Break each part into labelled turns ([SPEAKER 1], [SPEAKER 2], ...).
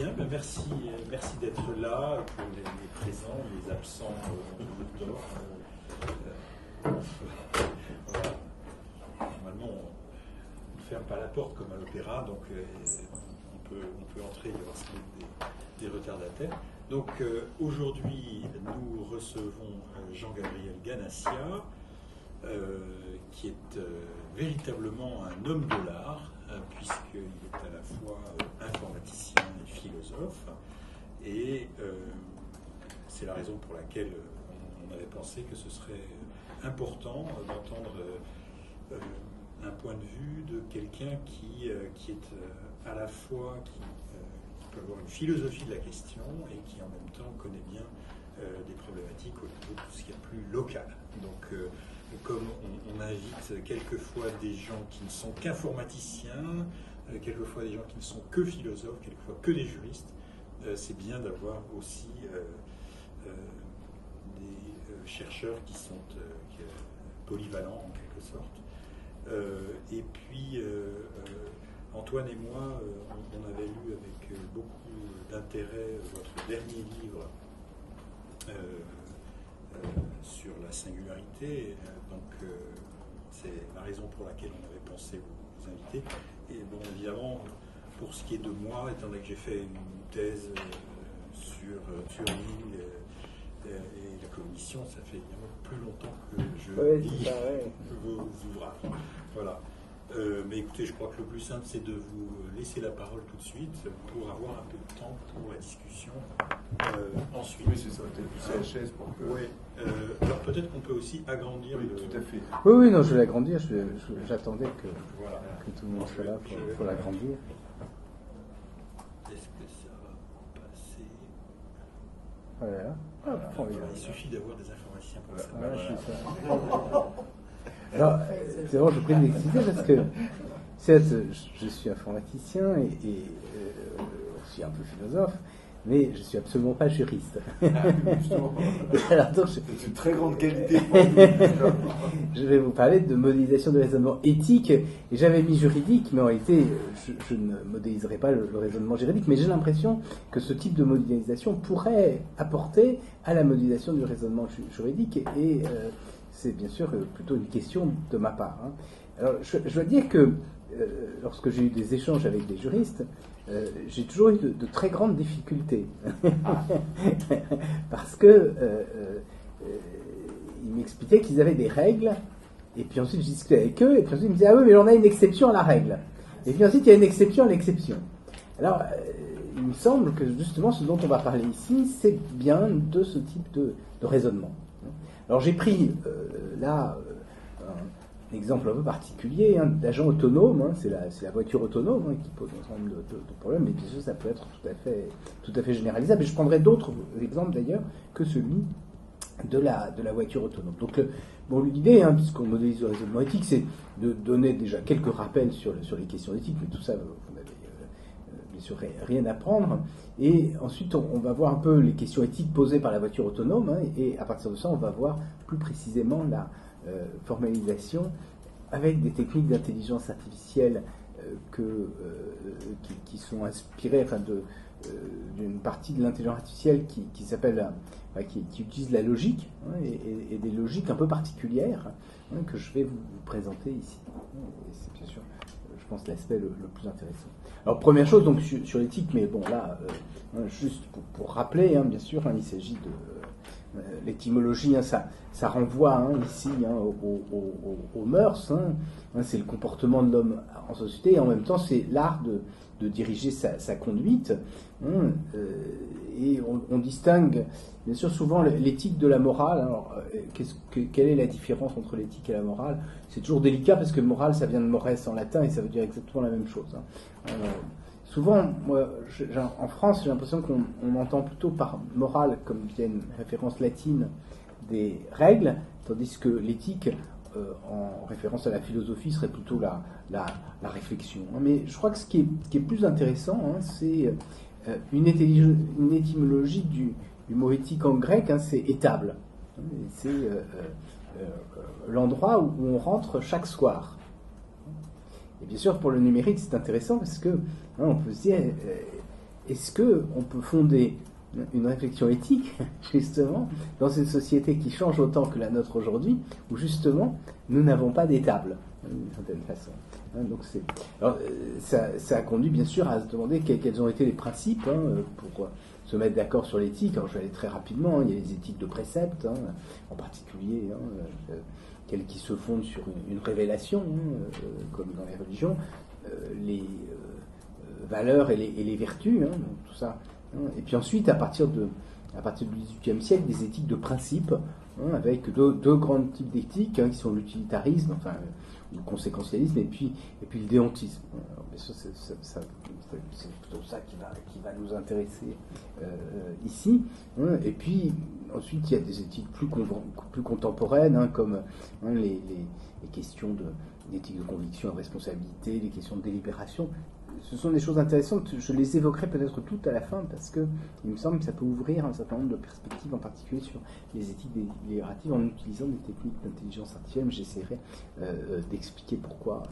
[SPEAKER 1] bien, ben merci d'être là, pour les présents, les absents de dehors. Voilà. Normalement, on ne ferme pas la porte comme à l'opéra, donc on peut entrer, il y aura des retardataires. Donc aujourd'hui, nous recevons Jean-Gabriel Ganassia, qui est véritablement un homme de l'art, puisqu'il est à la fois informaticien et philosophe. Et c'est la raison pour laquelle on avait pensé que ce serait important d'entendre un point de vue de quelqu'un qui est à la fois, qui peut avoir une philosophie de la question et qui en même temps connaît bien des problématiques au niveau de tout ce qui est plus local. Donc, comme on invite quelquefois des gens qui ne sont qu'informaticiens, quelquefois des gens qui ne sont que philosophes, quelquefois que des juristes, c'est bien d'avoir aussi des chercheurs qui sont polyvalents en quelque sorte. Et puis, Antoine et moi, on avait lu avec beaucoup d'intérêt votre dernier livre sur la singularité. Donc, c'est la raison pour laquelle on avait pensé vous inviter. Et bon, évidemment, pour ce qui est de moi, étant donné que j'ai fait une thèse sur Turing et la cognition, ça fait évidemment plus longtemps que je lis vos ouvrages. Voilà. Mais écoutez, je crois que le plus simple, c'est de vous laisser la parole tout de suite pour avoir un peu de temps pour la discussion ensuite.
[SPEAKER 2] Oui, c'est ça, peut-être pousser la chaise pour que...
[SPEAKER 1] Oui. Alors peut-être qu'on peut aussi agrandir
[SPEAKER 2] tout à fait.
[SPEAKER 3] Oui, non, je vais l'agrandir. J'attendais que tout le monde soit là pour l'agrandir.
[SPEAKER 1] Est-ce que ça va passer?
[SPEAKER 3] Voilà.
[SPEAKER 1] Il suffit d'avoir des informations pour ça.
[SPEAKER 3] Voilà. Alors, c'est vraiment, je prie de m'excuser parce que, certes, je suis informaticien et aussi un peu philosophe, mais je suis absolument pas juriste.
[SPEAKER 2] Alors, donc, c'est une très grande qualité.
[SPEAKER 3] Je vais vous parler de modélisation de raisonnement éthique, et j'avais mis juridique, mais en réalité, je ne modéliserai pas le raisonnement juridique, mais j'ai l'impression que ce type de modélisation pourrait apporter à la modélisation du raisonnement juridique, et c'est bien sûr plutôt une question de ma part. Alors, je dois dire que lorsque j'ai eu des échanges avec des juristes, j'ai toujours eu de très grandes difficultés. Parce que ils m'expliquaient qu'ils avaient des règles, et puis ensuite je discutais avec eux, et puis ensuite ils me disaient « Ah oui, mais on a une exception à la règle. » Et puis ensuite il y a une exception à l'exception. Alors, il me semble que justement ce dont on va parler ici, c'est bien de ce type de raisonnement. Alors j'ai pris là un exemple un peu particulier d'agent autonome, c'est la voiture autonome qui pose un certain nombre de problèmes, mais bien sûr ça peut être tout à fait généralisable. Et je prendrai d'autres exemples d'ailleurs que celui de la voiture autonome. Donc l'idée, puisqu'on modélise le raisonnement éthique, c'est de donner déjà quelques rappels sur les questions éthiques, mais tout ça, vous n'avez bien sûr rien à prendre. Et ensuite, on va voir un peu les questions éthiques posées par la voiture autonome, et à partir de ça, on va voir plus précisément la formalisation avec des techniques d'intelligence artificielle qui sont inspirées d'une partie de l'intelligence artificielle qui s'appelle qui utilise la logique et des logiques un peu particulières que je vais vous présenter ici. Et c'est bien sûr, je pense, l'aspect le plus intéressant. Alors première chose donc sur l'éthique, mais bon là juste pour rappeler, bien sûr, il s'agit de l'étymologie, ça renvoie ici aux mœurs, c'est le comportement de l'homme en société, et en même temps c'est l'art de diriger sa conduite, et on distingue bien sûr souvent l'éthique de la morale. Alors quelle est la différence entre l'éthique et la morale? C'est toujours délicat parce que morale ça vient de mores en latin et ça veut dire exactement la même chose. Souvent, moi, en France, j'ai l'impression qu'on entend plutôt par morale comme via une référence latine des règles, tandis que l'éthique, en référence à la philosophie, serait plutôt la réflexion. Mais je crois que ce qui est plus intéressant, c'est une étymologie du mot éthique en grec, c'est étable. C'est l'endroit où on rentre chaque soir. Et bien sûr, pour le numérique, c'est intéressant parce que on peut se dire, est-ce qu'on peut fonder une réflexion éthique, justement, dans une société qui change autant que la nôtre aujourd'hui, où justement, nous n'avons pas d'étable, d'une certaine façon. Donc alors, ça a conduit, bien sûr, à se demander quels ont été les principes pour se mettre d'accord sur l'éthique. Alors, je vais aller très rapidement. Il y a les éthiques de préceptes, en particulier, celles qui se fondent sur une révélation, comme dans les religions, les valeurs et les vertus, donc tout ça. Et puis ensuite, à partir du XVIIIe siècle, des éthiques de principe, avec deux grands types d'éthiques, qui sont l'utilitarisme, enfin le conséquentialisme, et puis le déontisme. Alors, bien sûr, c'est plutôt ça qui va nous intéresser ici. Et puis ensuite, il y a des éthiques plus contemporaines, comme les questions d'éthique de conviction et de responsabilité, les questions de délibération. Ce sont des choses intéressantes, je les évoquerai peut-être toutes à la fin, parce qu'il me semble que ça peut ouvrir un certain nombre de perspectives, en particulier sur les éthiques délibératives, en utilisant des techniques d'intelligence artificielle, mais j'essaierai d'expliquer pourquoi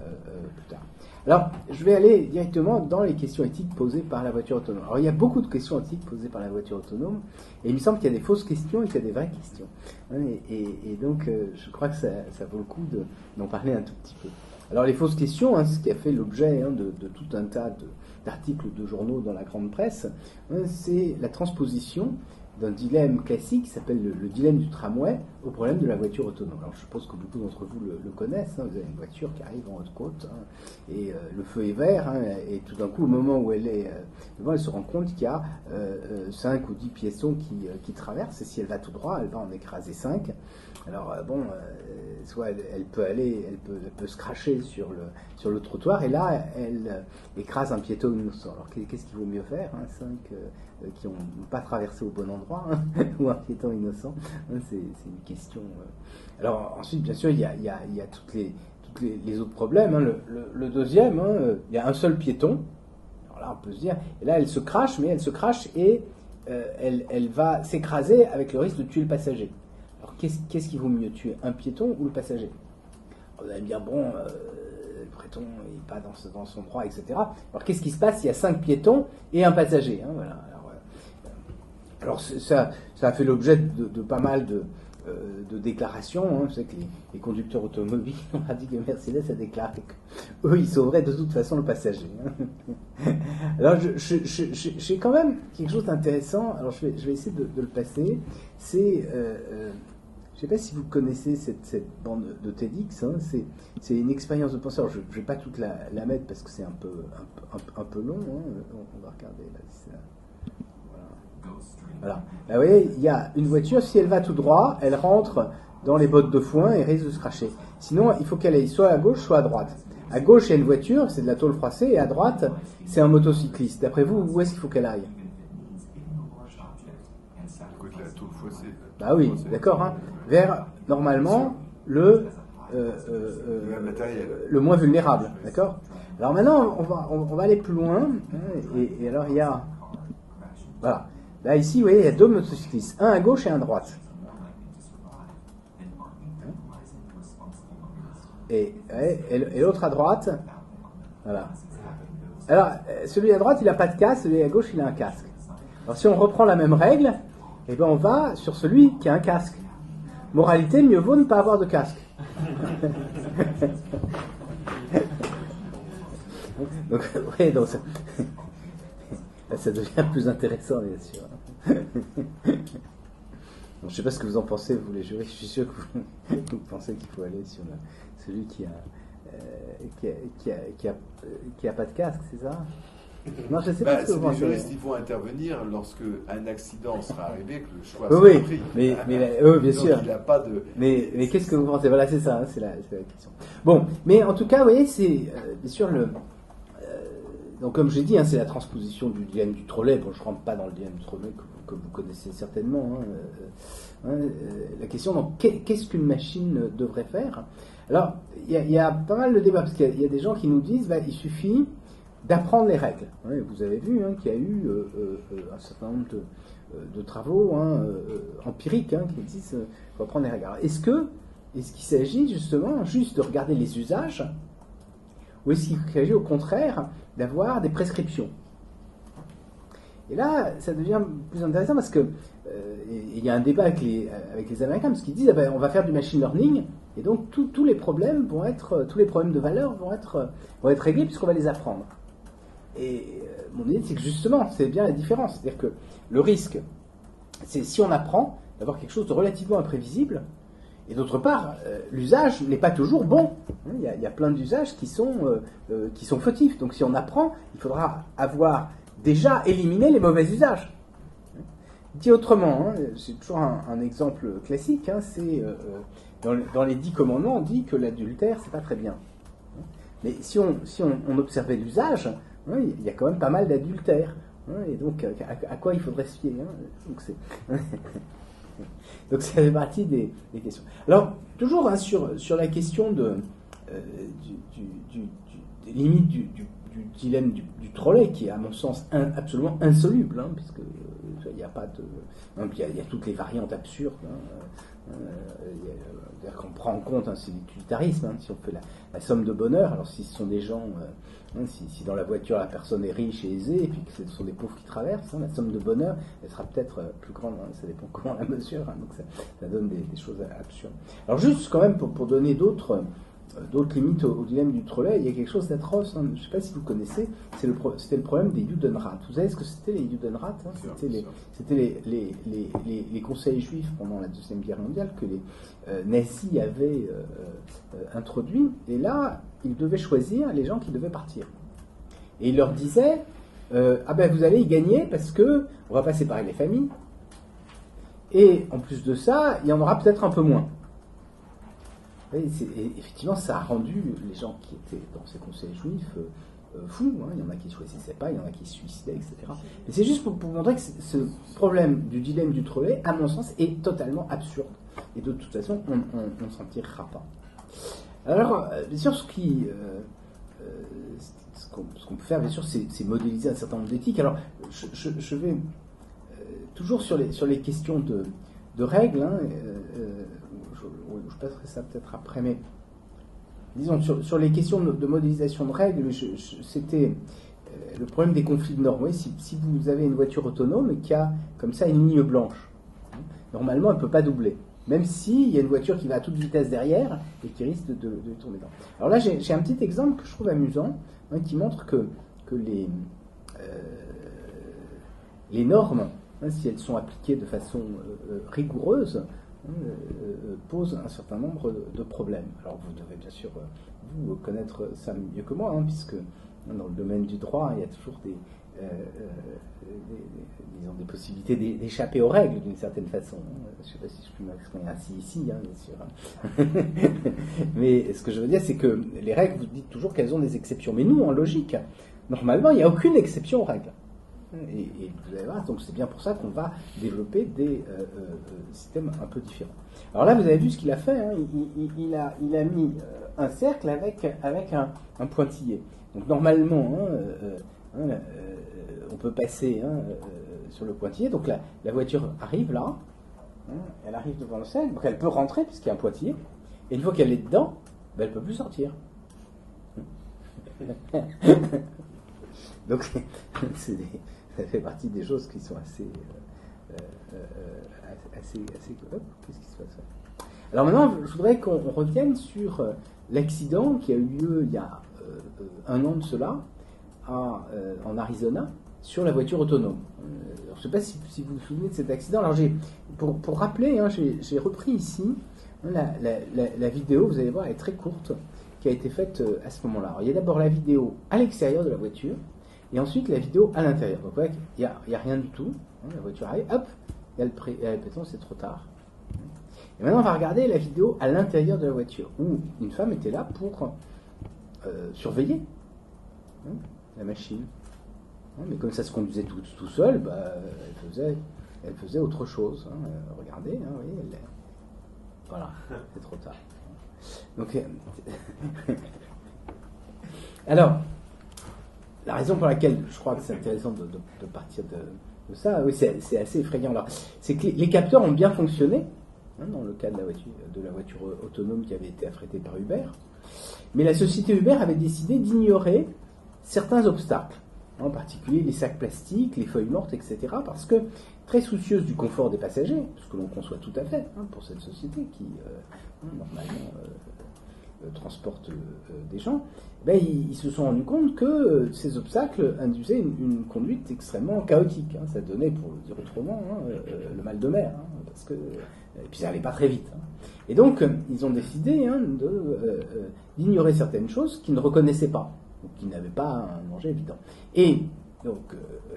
[SPEAKER 3] plus tard. Alors, je vais aller directement dans les questions éthiques posées par la voiture autonome. Alors, il y a beaucoup de questions éthiques posées par la voiture autonome, et il me semble qu'il y a des fausses questions et qu'il y a des vraies questions. Et donc, je crois que ça vaut le coup d'en parler un tout petit peu. Alors les fausses questions, ce qui a fait l'objet de tout un tas d'articles de journaux dans la grande presse, c'est la transposition d'un dilemme classique qui s'appelle le dilemme du tramway au problème de la voiture autonome. Alors je suppose que beaucoup d'entre vous le connaissent, vous avez une voiture qui arrive en haute côte, et le feu est vert, et tout d'un coup, au moment où elle est devant, elle se rend compte qu'il y a 5 ou 10 piétons qui traversent, et si elle va tout droit, elle va en écraser 5. Alors soit elle peut se cracher sur le trottoir, et là elle écrase un piéton innocent. Alors qu'est-ce qu'il vaut mieux faire, 5 qui n'ont pas traversé au bon endroit, ou un piéton innocent, c'est une question. Alors ensuite, bien sûr, il y a tous les autres problèmes. Le deuxième, il y a un seul piéton. Alors là, on peut se dire, et là elle se crache, et elle va s'écraser avec le risque de tuer le passager. Alors, qu'est-ce qui vaut mieux, tuer un piéton ou le passager? Alors, vous allez me dire, le piéton n'est pas dans son droit, etc. Alors, qu'est-ce qui se passe? Il y a 5 piétons et un passager. Voilà. Alors ça a fait l'objet de pas mal de déclarations. Vous savez que les conducteurs automobiles ont dit que Mercedes a déclaré qu'eux, ils sauveraient de toute façon le passager. Alors, j'ai quand même quelque chose d'intéressant. Alors, je vais essayer de le passer. C'est, je ne sais pas si vous connaissez cette bande de TEDx. C'est une expérience de pensée. Alors, je ne vais pas toute la mettre parce que c'est un peu long. On va regarder là. Voilà. Là, vous voyez, il y a une voiture, si elle va tout droit, elle rentre dans les bottes de foin et risque de se cracher. Sinon, il faut qu'elle aille soit à gauche, soit à droite. À gauche, il y a une voiture, c'est de la tôle froissée, et à droite, c'est un motocycliste. D'après vous, où est-ce qu'il faut qu'elle aille?
[SPEAKER 2] Côté la tôle froissée.
[SPEAKER 3] Bah oui, d'accord. Vers, normalement, le moins vulnérable. D'accord? Alors maintenant, on va aller plus loin. Et alors, il y a... Voilà. Là, ici, vous voyez, il y a 2 motocyclistes, un à gauche et un à droite. Et l'autre à droite, voilà. Alors, celui à droite, il n'a pas de casque, celui à gauche, il a un casque. Alors, si on reprend la même règle, on va sur celui qui a un casque. Moralité, mieux vaut ne pas avoir de casque. Donc, oui, donc ça devient plus intéressant, bien sûr. Je ne sais pas ce que vous en pensez, vous les jurys. Je suis sûr que vous pensez qu'il faut aller sur celui qui a pas de casque, c'est ça? Non, je ne sais pas ce que vous pensez.
[SPEAKER 2] Les juristes, ils vont intervenir lorsque un accident sera arrivé, que le choix sera pris.
[SPEAKER 3] Oui, bien sûr.
[SPEAKER 2] Il n'a pas de...
[SPEAKER 3] Mais qu'est-ce que vous pensez? Voilà, c'est ça, c'est la question. Bon, mais en tout cas, vous voyez, c'est bien sûr donc, comme j'ai dit, c'est la transposition du dilemme du trolley. Bon, je ne rentre pas dans le dilemme du trolley que vous connaissez certainement. La question, donc, qu'est-ce qu'une machine devrait faire? Alors, il y a pas mal de débats, parce qu'il y a des gens qui nous disent il suffit d'apprendre les règles. Vous avez vu qu'il y a eu un certain nombre de travaux empiriques qui disent qu'il faut apprendre les règles. Alors, est-ce qu'il s'agit justement juste de regarder les usages, ou est-ce qu'il s'agit au contraire d'avoir des prescriptions? Et là, ça devient plus intéressant parce que il y a un débat avec les Américains, parce qu'ils disent on va faire du machine learning, et donc tous les problèmes tous les problèmes de valeur vont être réglés puisqu'on va les apprendre. Et mon idée, c'est que justement, c'est bien la différence. C'est-à-dire que le risque, c'est si on apprend d'avoir quelque chose de relativement imprévisible, et d'autre part, l'usage n'est pas toujours bon. Il y a plein d'usages qui sont fautifs. Donc si on apprend, il faudra avoir déjà éliminé les mauvais usages. Dit autrement, c'est toujours un exemple classique, c'est dans les 10 commandements, on dit que l'adultère, c'est pas très bien. Mais si on observait l'usage, il y a quand même pas mal d'adultère. Et donc, à quoi il faudrait se fier donc ça fait partie des questions. Alors, toujours sur la question des limites du dilemme du trolley, qui est à mon sens absolument insoluble, puisque il n'y a pas de... Il y a toutes les variantes absurdes. Qu'on prend en compte, c'est l'utilitarisme, si on fait la somme de bonheur. Alors si ce sont des gens, si dans la voiture la personne est riche et aisée, et puis que ce sont des pauvres qui traversent, la somme de bonheur, elle sera peut-être plus grande, ça dépend comment la mesure, donc ça donne des choses absurdes. Alors juste quand même pour donner d'autres limites au dilemme du trolley, il y a quelque chose d'atroce, je ne sais pas si vous connaissez, c'était le problème des Judenrat. Vous savez ce que c'était les Judenrat? C'était les conseils juifs pendant la Deuxième Guerre mondiale que les nazis avaient introduit, et là, ils devaient choisir les gens qui devaient partir. Et ils leur disaient, vous allez y gagner parce que on va pas séparer les familles, et en plus de ça, il y en aura peut-être un peu moins. Et effectivement, ça a rendu les gens qui étaient dans ces conseils juifs fous. Il y en a qui ne choisissaient pas, il y en a qui se suicidaient, etc. Mais c'est juste pour montrer que ce problème du dilemme du trolley, à mon sens, est totalement absurde. Et de toute façon, on ne s'en tirera pas. Alors, bien sûr, ce qu'on peut faire, bien sûr, c'est modéliser un certain nombre d'éthiques. Alors, je vais toujours sur les questions de règles, je passerai ça peut-être après, mais disons, sur les questions de modélisation de règles, c'était le problème des conflits de normes. Si vous avez une voiture autonome qui a comme ça une ligne blanche, normalement elle ne peut pas doubler, même s'il y a une voiture qui va à toute vitesse derrière et qui risque de tomber dedans. Alors là, j'ai un petit exemple que je trouve amusant, qui montre que les normes, si elles sont appliquées de façon rigoureuse, pose un certain nombre de problèmes. Alors vous devez bien sûr vous connaître ça mieux que moi, puisque dans le domaine du droit, il y a toujours des possibilités d'échapper aux règles d'une certaine façon. Je ne sais pas si je peux m'exprimer ainsi ici, bien sûr. Mais ce que je veux dire, c'est que les règles, vous dites toujours qu'elles ont des exceptions. Mais nous, en logique, normalement, il n'y a aucune exception aux règles. Et vous allez voir, donc c'est bien pour ça qu'on va développer des systèmes un peu différents. Alors là, vous avez vu ce qu'il a fait, il a mis un cercle avec un pointillé. Donc normalement, on peut passer sur le pointillé, donc la voiture arrive là, elle arrive devant le cercle, donc elle peut rentrer puisqu'il y a un pointillé, et une fois qu'elle est dedans, elle ne peut plus sortir. Donc ça fait partie des choses qui sont assez qu'est-ce qui se passe? Alors maintenant, je voudrais qu'on revienne sur l'accident qui a eu lieu il y a un an de cela en Arizona sur la voiture autonome. Je ne sais pas si vous vous souvenez de cet accident. Alors pour rappeler, j'ai repris ici la vidéo, vous allez voir, elle est très courte, qui a été faite à ce moment-là. Alors, il y a d'abord la vidéo à l'extérieur de la voiture, et ensuite la vidéo à l'intérieur. Donc il n'y a rien du tout. La voiture arrive, hop, il y a le péton, c'est trop tard. Et maintenant on va regarder la vidéo à l'intérieur de la voiture, où une femme était là pour surveiller la machine. Mais comme ça se conduisait tout seul, elle faisait autre chose. Regardez, oui, voilà, c'est trop tard. Donc, alors, la raison pour laquelle je crois que c'est intéressant de partir de ça, oui, c'est assez effrayant là, c'est que les capteurs ont bien fonctionné, dans le cas de la voiture autonome qui avait été affrétée par Uber, mais la société Uber avait décidé d'ignorer certains obstacles. en particulier les sacs plastiques, les feuilles mortes, etc. Parce que, très soucieuse du confort des passagers, ce que l'on conçoit tout à fait pour cette société qui, normalement, transporte des gens, ils se sont rendus compte que ces obstacles induisaient une conduite extrêmement chaotique. Ça donnait, pour le dire autrement, le mal de mer, parce que, et puis ça n'allait pas très vite. Et donc, ils ont décidé d'ignorer certaines choses qu'ils ne reconnaissaient pas, ou qui n'avaient pas un danger évident. Et donc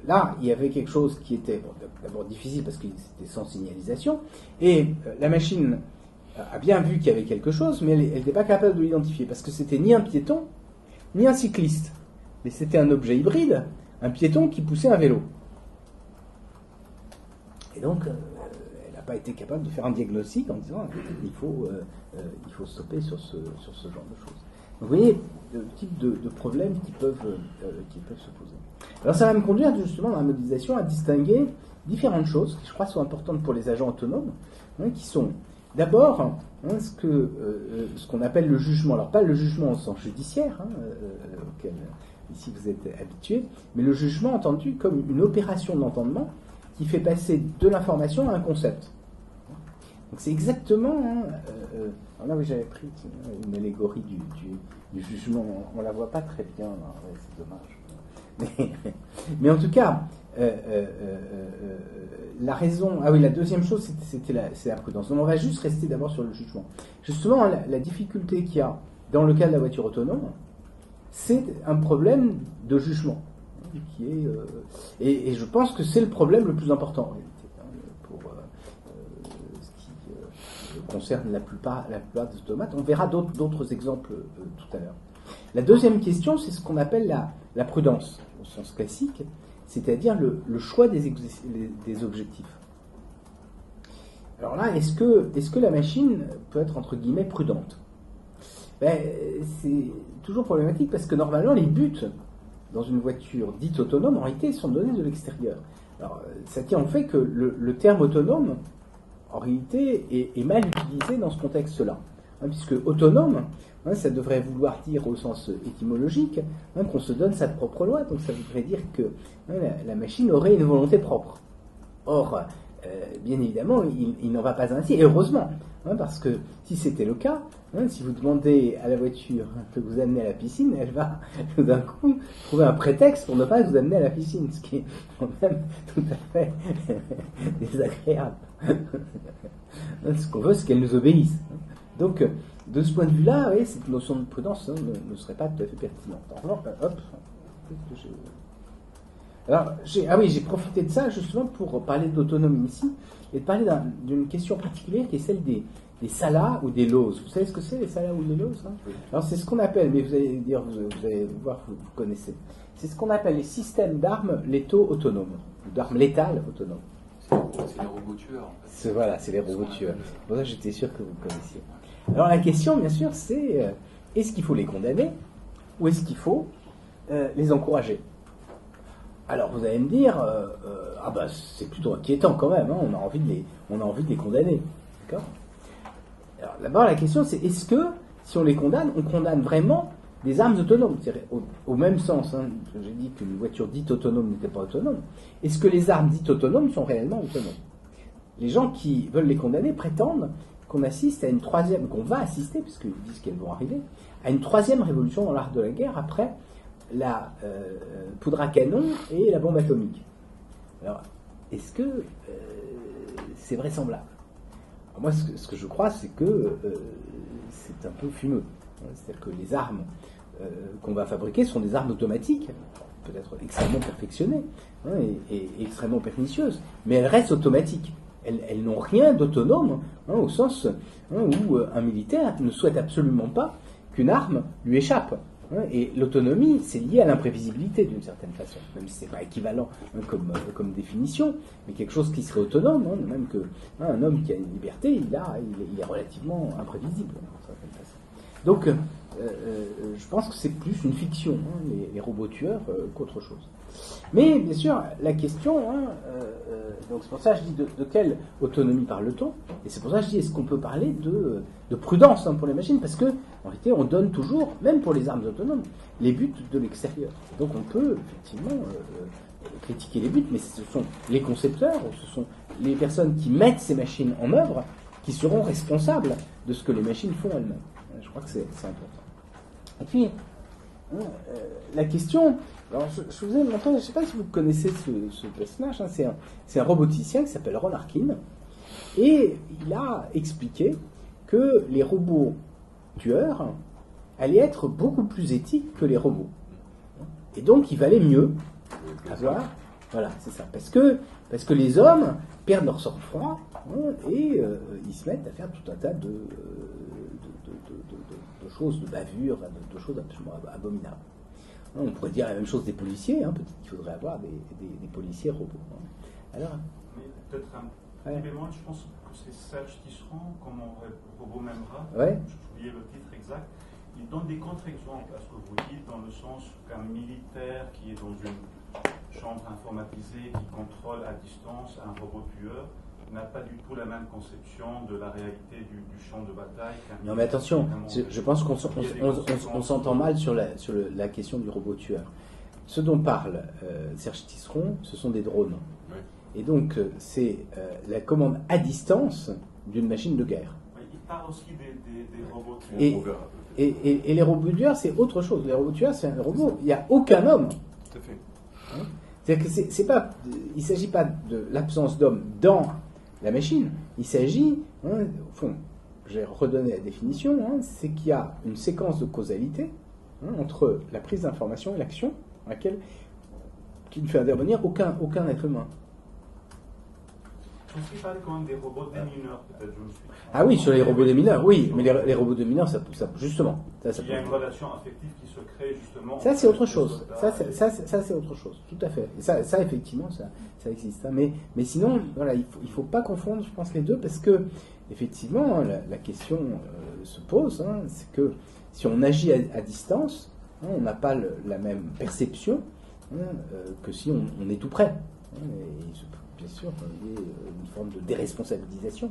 [SPEAKER 3] là, il y avait quelque chose qui était d'abord difficile parce que c'était sans signalisation, et la machine a bien vu qu'il y avait quelque chose, mais elle n'était pas capable de l'identifier, parce que c'était ni un piéton, ni un cycliste, mais c'était un objet hybride, un piéton qui poussait un vélo. Et donc, elle n'a pas été capable de faire un diagnostic en disant il faut stopper sur ce genre de choses. Donc, vous voyez le type de problèmes qui peuvent se poser. Alors ça va me conduire justement dans la modélisation à distinguer différentes choses qui je crois sont importantes pour les agents autonomes, qui sont d'abord ce qu'on appelle le jugement. Alors pas le jugement au sens judiciaire, auquel ici vous êtes habitués, mais le jugement entendu comme une opération d'entendement qui fait passer de l'information à un concept. Donc c'est exactement... alors là, oui, j'avais pris une allégorie du jugement. On ne la voit pas très bien, ouais, c'est dommage. Mais en tout cas, la raison... Ah oui, la deuxième chose, c'est la prudence. Donc on va juste rester d'abord sur le jugement. Justement, la difficulté qu'il y a dans le cas de la voiture autonome, c'est un problème de jugement. Qui est, et je pense que c'est le problème le plus important, en réalité, pour ce qui concerne la plupart des automates. On verra d'autres exemples tout à l'heure. La deuxième question, c'est ce qu'on appelle la prudence, au sens classique, c'est-à-dire le choix des objectifs. Alors là, est-ce que la machine peut être, entre guillemets, prudente ? C'est toujours problématique, parce que normalement, les buts dans une voiture dite autonome, en réalité, sont donnés de l'extérieur. Alors, ça tient au fait que le terme autonome, en réalité, est mal utilisé dans ce contexte-là. Puisque autonome, ça devrait vouloir dire au sens étymologique qu'on se donne sa propre loi. Donc ça voudrait dire que la machine aurait une volonté propre. Or, bien évidemment, il n'en va pas ainsi, et heureusement, parce que si c'était le cas, si vous demandez à la voiture de vous amener à la piscine, elle va tout d'un coup trouver un prétexte pour ne pas vous amener à la piscine, ce qui est quand même tout à fait désagréable. Ce qu'on veut, c'est qu'elle nous obéisse. Donc, de ce point de vue-là, oui, cette notion de prudence ne serait pas tout à fait pertinente. Alors, alors, j'ai profité de ça justement pour parler d'autonomie ici, et de parler d'une question particulière qui est celle des salas ou des loses. Vous savez ce que c'est, les salas ou les loses, Oui. Alors, c'est ce qu'on appelle, mais vous allez voir, vous connaissez. C'est ce qu'on appelle les systèmes d'armes létaux autonomes, d'armes létales autonomes.
[SPEAKER 4] C'est les robots tueurs. En fait.
[SPEAKER 3] Voilà, c'est les robots tueurs. Pour ça, j'étais sûr que vous connaissiez. Alors, la question, bien sûr, c'est est-ce qu'il faut les condamner ou est-ce qu'il faut les encourager ? Alors, vous allez me dire, c'est plutôt inquiétant quand même, on a envie de les condamner. D'accord ? Alors, d'abord, la question, c'est est-ce que, si on les condamne, on condamne vraiment des armes autonomes ? C'est-à-dire, au même sens, j'ai dit qu'une voiture dite autonome n'était pas autonome. Est-ce que les armes dites autonomes sont réellement autonomes ? Les gens qui veulent les condamner prétendent qu'on assiste à une troisième, qu'on va assister, puisqu'ils disent qu'elles vont arriver, à une troisième révolution dans l'art de la guerre après la poudre à canon et la bombe atomique. Alors, est-ce que c'est vraisemblable ? Alors moi, ce que je crois, c'est que c'est un peu fumeux. C'est-à-dire que les armes qu'on va fabriquer sont des armes automatiques, peut-être extrêmement perfectionnées et extrêmement pernicieuses, mais elles restent automatiques. Elles n'ont rien d'autonome, au sens où un militaire ne souhaite absolument pas qu'une arme lui échappe. Et l'autonomie, c'est lié à l'imprévisibilité d'une certaine façon, même si ce n'est pas équivalent comme définition, mais quelque chose qui serait autonome, même qu'un homme qui a une liberté, il est relativement imprévisible d'une certaine façon. Donc, je pense que c'est plus une fiction, les robots tueurs, qu'autre chose. Mais bien sûr, la question, donc c'est pour ça que je dis de quelle autonomie parle-t-on, et c'est pour ça que je dis est-ce qu'on peut parler de prudence pour les machines, parce que en réalité on donne toujours, même pour les armes autonomes, les buts de l'extérieur. Donc on peut effectivement critiquer les buts, mais ce sont les concepteurs, ce sont les personnes qui mettent ces machines en œuvre qui seront responsables de ce que les machines font elles-mêmes. Je crois que c'est important. Et puis, la question, alors je vous ai montré, je ne sais pas si vous connaissez ce personnage, c'est un roboticien qui s'appelle Ron Arkin, et il a expliqué que les robots tueurs allaient être beaucoup plus éthiques que les robots. Et donc, il valait mieux avoir... Voilà, c'est ça. Parce que les hommes perdent leur sang-froid et ils se mettent à faire tout un tas de choses, de bavures, de choses absolument abominables. On pourrait dire la même chose des policiers, peut-être qu'il faudrait avoir des policiers robots. Alors,
[SPEAKER 5] mais peut-être un élément, je pense que c'est Serge Tisserand, comme Robot Memra,
[SPEAKER 3] ouais.
[SPEAKER 5] J'ai oublié le titre exact, il donne des contre-exemples à ce que vous dites, dans le sens qu'un militaire qui est dans une chambre informatisée, qui contrôle à distance un robot tueur, n'a pas du tout la même conception de la réalité du champ de bataille.
[SPEAKER 3] Non mais attention, je pense qu'on s'entend mal sur la question du robot tueur. Ce dont parle Serge Tisserand, ce sont des drones.
[SPEAKER 2] Oui.
[SPEAKER 3] Et donc c'est la commande à distance d'une machine de guerre.
[SPEAKER 5] Oui, il parle aussi des robots tueurs.
[SPEAKER 3] Et les robots tueurs, c'est autre chose. Les robots tueurs, c'est un robot. Il n'y a aucun homme.
[SPEAKER 2] Tout à fait.
[SPEAKER 3] C'est-à-dire que il ne s'agit pas de l'absence d'homme dans la machine. Il s'agit, au fond, j'ai redonné la définition, c'est qu'il y a une séquence de causalité entre la prise d'information et l'action, qui ne fait intervenir aucun être humain.
[SPEAKER 5] Je suis parlé quand même des robots démineurs, peut-être.
[SPEAKER 3] Ah oui, sur les robots démineurs, oui, mais les robots démineurs, ça justement.
[SPEAKER 5] Il y a une relation affective qui se crée justement.
[SPEAKER 3] Ça, c'est autre chose. Ça, c'est autre chose, tout à fait. Et ça effectivement, ça existe. Mais sinon, voilà, il faut pas confondre, je pense, les deux, parce que effectivement, la question se pose. C'est que si on agit à distance, on n'a pas la même perception que si on est tout près. Et il se peut, bien sûr, qu'il y ait une forme de déresponsabilisation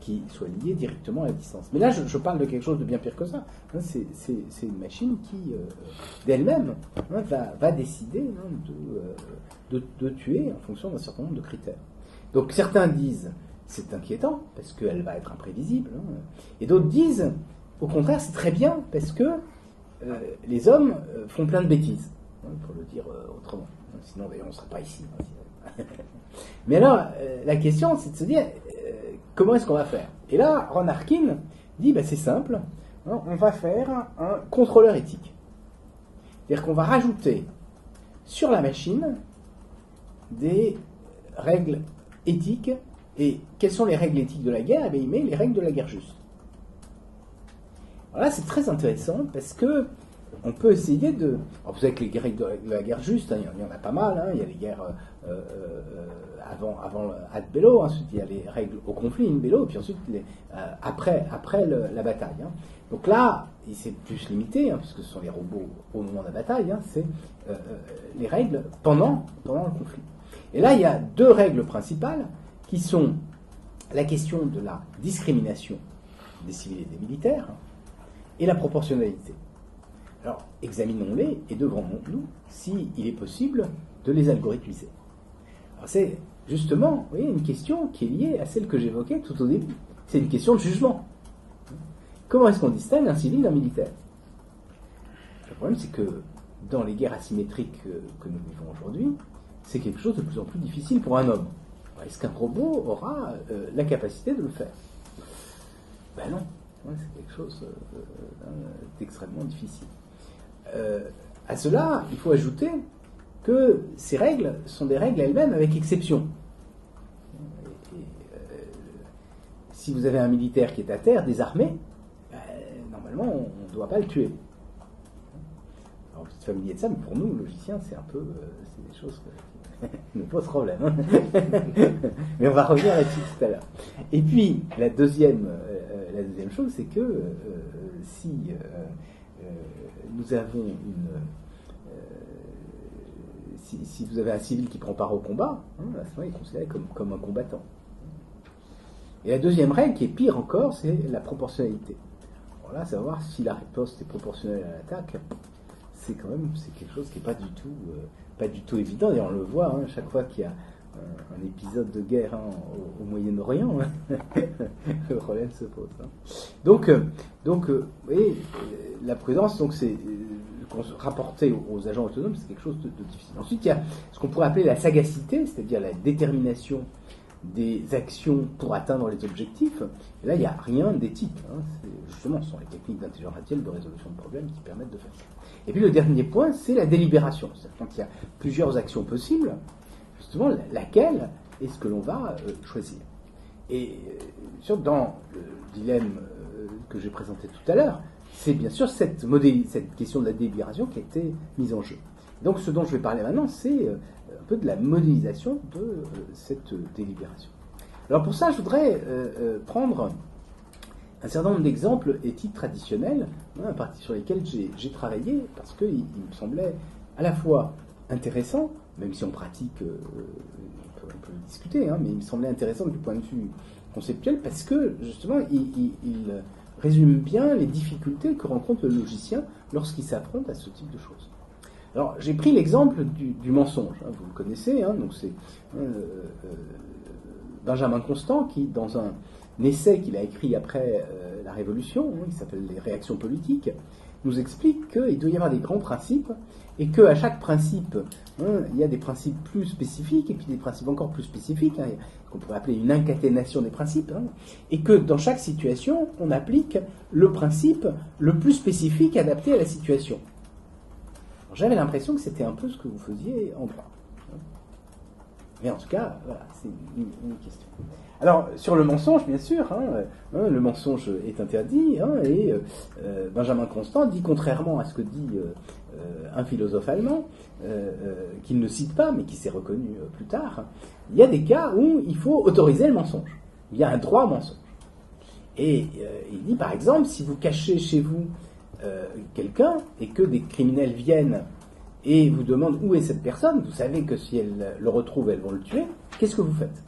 [SPEAKER 3] qui soit liée directement à la distance. Mais là, je parle de quelque chose de bien pire que ça. C'est une machine qui, d'elle-même, va décider de tuer en fonction d'un certain nombre de critères. Donc certains disent c'est inquiétant parce qu'elle va être imprévisible, et d'autres disent au contraire c'est très bien parce que les hommes font plein de bêtises, pour le dire autrement. Sinon d'ailleurs on ne serait pas ici. Mais alors la question c'est de se dire comment est-ce qu'on va faire? Et là Ron Arkin dit c'est simple, on va faire un contrôleur éthique. C'est-à-dire qu'on va rajouter sur la machine des règles éthiques. Et quelles sont les règles éthiques de la guerre? Eh bien, il met les règles de la guerre juste. Alors là, c'est très intéressant parce que on peut essayer de... Alors, vous savez que les règles de la guerre juste, il y en a pas mal. Il y a les guerres avant ad bello, ensuite il y a les règles au conflit, in bello, et puis ensuite après la bataille. Donc là, c'est plus limité, puisque ce sont les robots au moment de la bataille, c'est les règles pendant le conflit. Et là, il y a deux règles principales qui sont la question de la discrimination des civils et des militaires et la proportionnalité. Alors, examinons-les et demandons-nous s'il est possible de les algorithmiser. Alors, c'est justement, vous voyez, une question qui est liée à celle que j'évoquais tout au début. C'est une question de jugement. Comment est-ce qu'on distingue un civil d'un militaire? Le problème, c'est que dans les guerres asymétriques que nous vivons aujourd'hui, c'est quelque chose de plus en plus difficile pour un homme. Est-ce qu'un robot aura la capacité de le faire? Ben non. C'est quelque chose d'extrêmement difficile. À cela, il faut ajouter que ces règles sont des règles elles-mêmes avec exception. Si vous avez un militaire qui est à terre, désarmé, normalement, on ne doit pas le tuer. Alors, vous êtes familier de ça, mais pour nous, logiciens, c'est un peu... c'est des choses... ne pose problème. Mais on va revenir là-dessus tout à l'heure. Et puis, la deuxième chose, c'est que si nous avons si vous avez un civil qui prend part au combat, à ce moment il est considéré comme un combattant. Et la deuxième règle, qui est pire encore, c'est la proportionnalité. Alors là, savoir si la riposte est proportionnelle à l'attaque, c'est quelque chose qui n'est pas du tout évident. Et on le voit, chaque fois qu'il y a un épisode de guerre au Moyen-Orient, le problème se pose. Donc, vous voyez, la prudence, donc c'est rapporter aux agents autonomes, c'est quelque chose de difficile. Ensuite, il y a ce qu'on pourrait appeler la sagacité, c'est-à-dire la détermination des actions pour atteindre les objectifs. Et là, il n'y a rien d'éthique. Justement, ce sont les techniques d'intelligence artificielle de résolution de problèmes qui permettent de faire ça. Et puis le dernier point, c'est la délibération. C'est-à-dire quand il y a plusieurs actions possibles, justement, laquelle est-ce que l'on va choisir. Et sûr, dans le dilemme que j'ai présenté tout à l'heure, c'est bien sûr cette question de la délibération qui a été mise en jeu. Donc ce dont je vais parler maintenant, c'est un peu de la modélisation de cette délibération. Alors pour ça, je voudrais prendre un certain nombre d'exemples éthiques traditionnels, sur lesquels j'ai travaillé, parce qu'il me semblait à la fois intéressant, même si on pratique, on peut le discuter, mais il me semblait intéressant du point de vue conceptuel, parce que justement, il résume bien les difficultés que rencontre le logicien lorsqu'il s'affronte à ce type de choses. Alors, j'ai pris l'exemple du mensonge, vous le connaissez, donc c'est Benjamin Constant qui, dans un essai qu'il a écrit après la Révolution, qui s'appelle Les réactions politiques, nous explique qu'il doit y avoir des grands principes et qu'à chaque principe, il y a des principes plus spécifiques et puis des principes encore plus spécifiques, qu'on pourrait appeler une incaténation des principes, et que dans chaque situation, on applique le principe le plus spécifique adapté à la situation. Alors, j'avais l'impression que c'était un peu ce que vous faisiez en droit. Mais en tout cas, voilà, c'est une question. Alors, sur le mensonge, bien sûr, le mensonge est interdit, et Benjamin Constant dit, contrairement à ce que dit un philosophe allemand, qu'il ne cite pas, mais qui s'est reconnu plus tard, il y a des cas où il faut autoriser le mensonge. Il y a un droit au mensonge. Et il dit, par exemple, si vous cachez chez vous quelqu'un, et que des criminels viennent et vous demandent où est cette personne, vous savez que si elles le retrouvent, elles vont le tuer, qu'est-ce que vous faites ?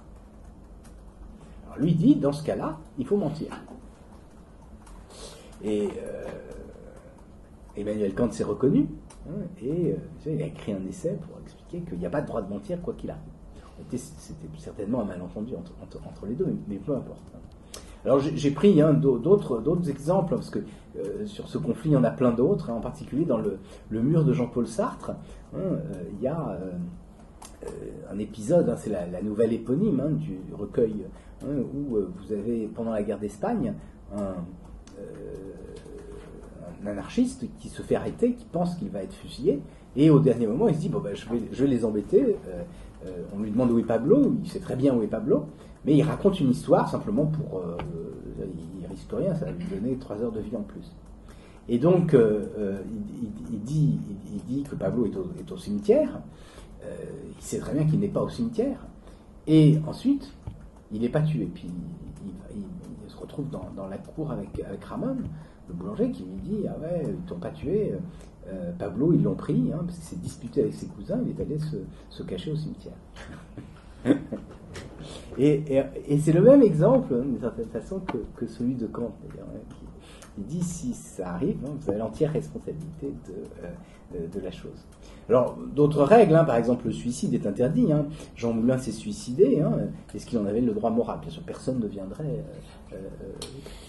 [SPEAKER 3] Alors lui dit, dans ce cas-là, il faut mentir. Et Emmanuel Kant s'est reconnu, et il a écrit un essai pour expliquer qu'il n'y a pas de droit de mentir quoi qu'il arrive. C'était certainement un malentendu entre les deux, mais peu importe. Alors j'ai pris d'autres exemples, parce que sur ce conflit, il y en a plein d'autres, en particulier dans le mur de Jean-Paul Sartre, il y a un épisode, c'est la nouvelle éponyme du recueil, où vous avez, pendant la guerre d'Espagne, un anarchiste qui se fait arrêter, qui pense qu'il va être fusillé, et au dernier moment, il se dit, je vais les embêter, on lui demande où est Pablo, il sait très bien où est Pablo, mais il raconte une histoire simplement pour... il risque rien, ça va lui donner 3 heures de vie en plus. Et donc, il dit que Pablo est au cimetière, il sait très bien qu'il n'est pas au cimetière, et ensuite, il n'est pas tué. Puis il se retrouve dans la cour avec Ramon, le boulanger, qui lui dit, ah ouais, ils t'ont pas tué, Pablo, ils l'ont pris, parce qu'il s'est disputé avec ses cousins, il est allé se cacher au cimetière. Et c'est le même exemple, d'une certaine façon, que celui de Kant, d'ailleurs, qui dit, si ça arrive, vous avez l'entière responsabilité de la chose. Alors, d'autres règles, par exemple, le suicide est interdit. Jean Moulin s'est suicidé. Est-ce qu'il en avait le droit moral ? Bien sûr, personne ne viendrait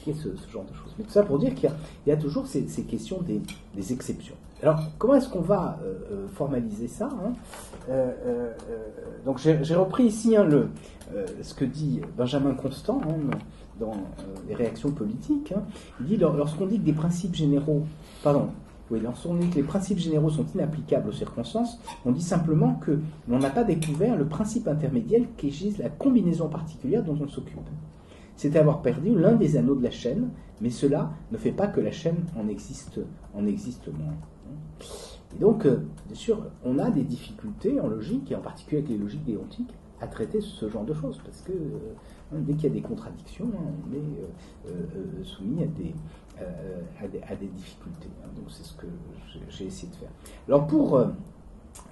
[SPEAKER 3] critiquer ce genre de choses. Mais tout ça pour dire qu'il y a toujours ces questions des exceptions. Alors, comment est-ce qu'on va formaliser ça Donc, j'ai repris ici ce que dit Benjamin Constant dans les réactions politiques. Il dit, lorsqu'on dit que des principes généraux... lorsqu'on dit que les principes généraux sont inapplicables aux circonstances, on dit simplement que l'on n'a pas découvert le principe intermédiaire qui gise la combinaison particulière dont on s'occupe. C'est avoir perdu l'un des anneaux de la chaîne, mais cela ne fait pas que la chaîne en existe moins. Et donc, bien sûr, on a des difficultés en logique, et en particulier avec les logiques déontiques, à traiter ce genre de choses, parce que dès qu'il y a des contradictions, on est soumis à des difficultés. Donc c'est ce que j'ai essayé de faire. Alors pour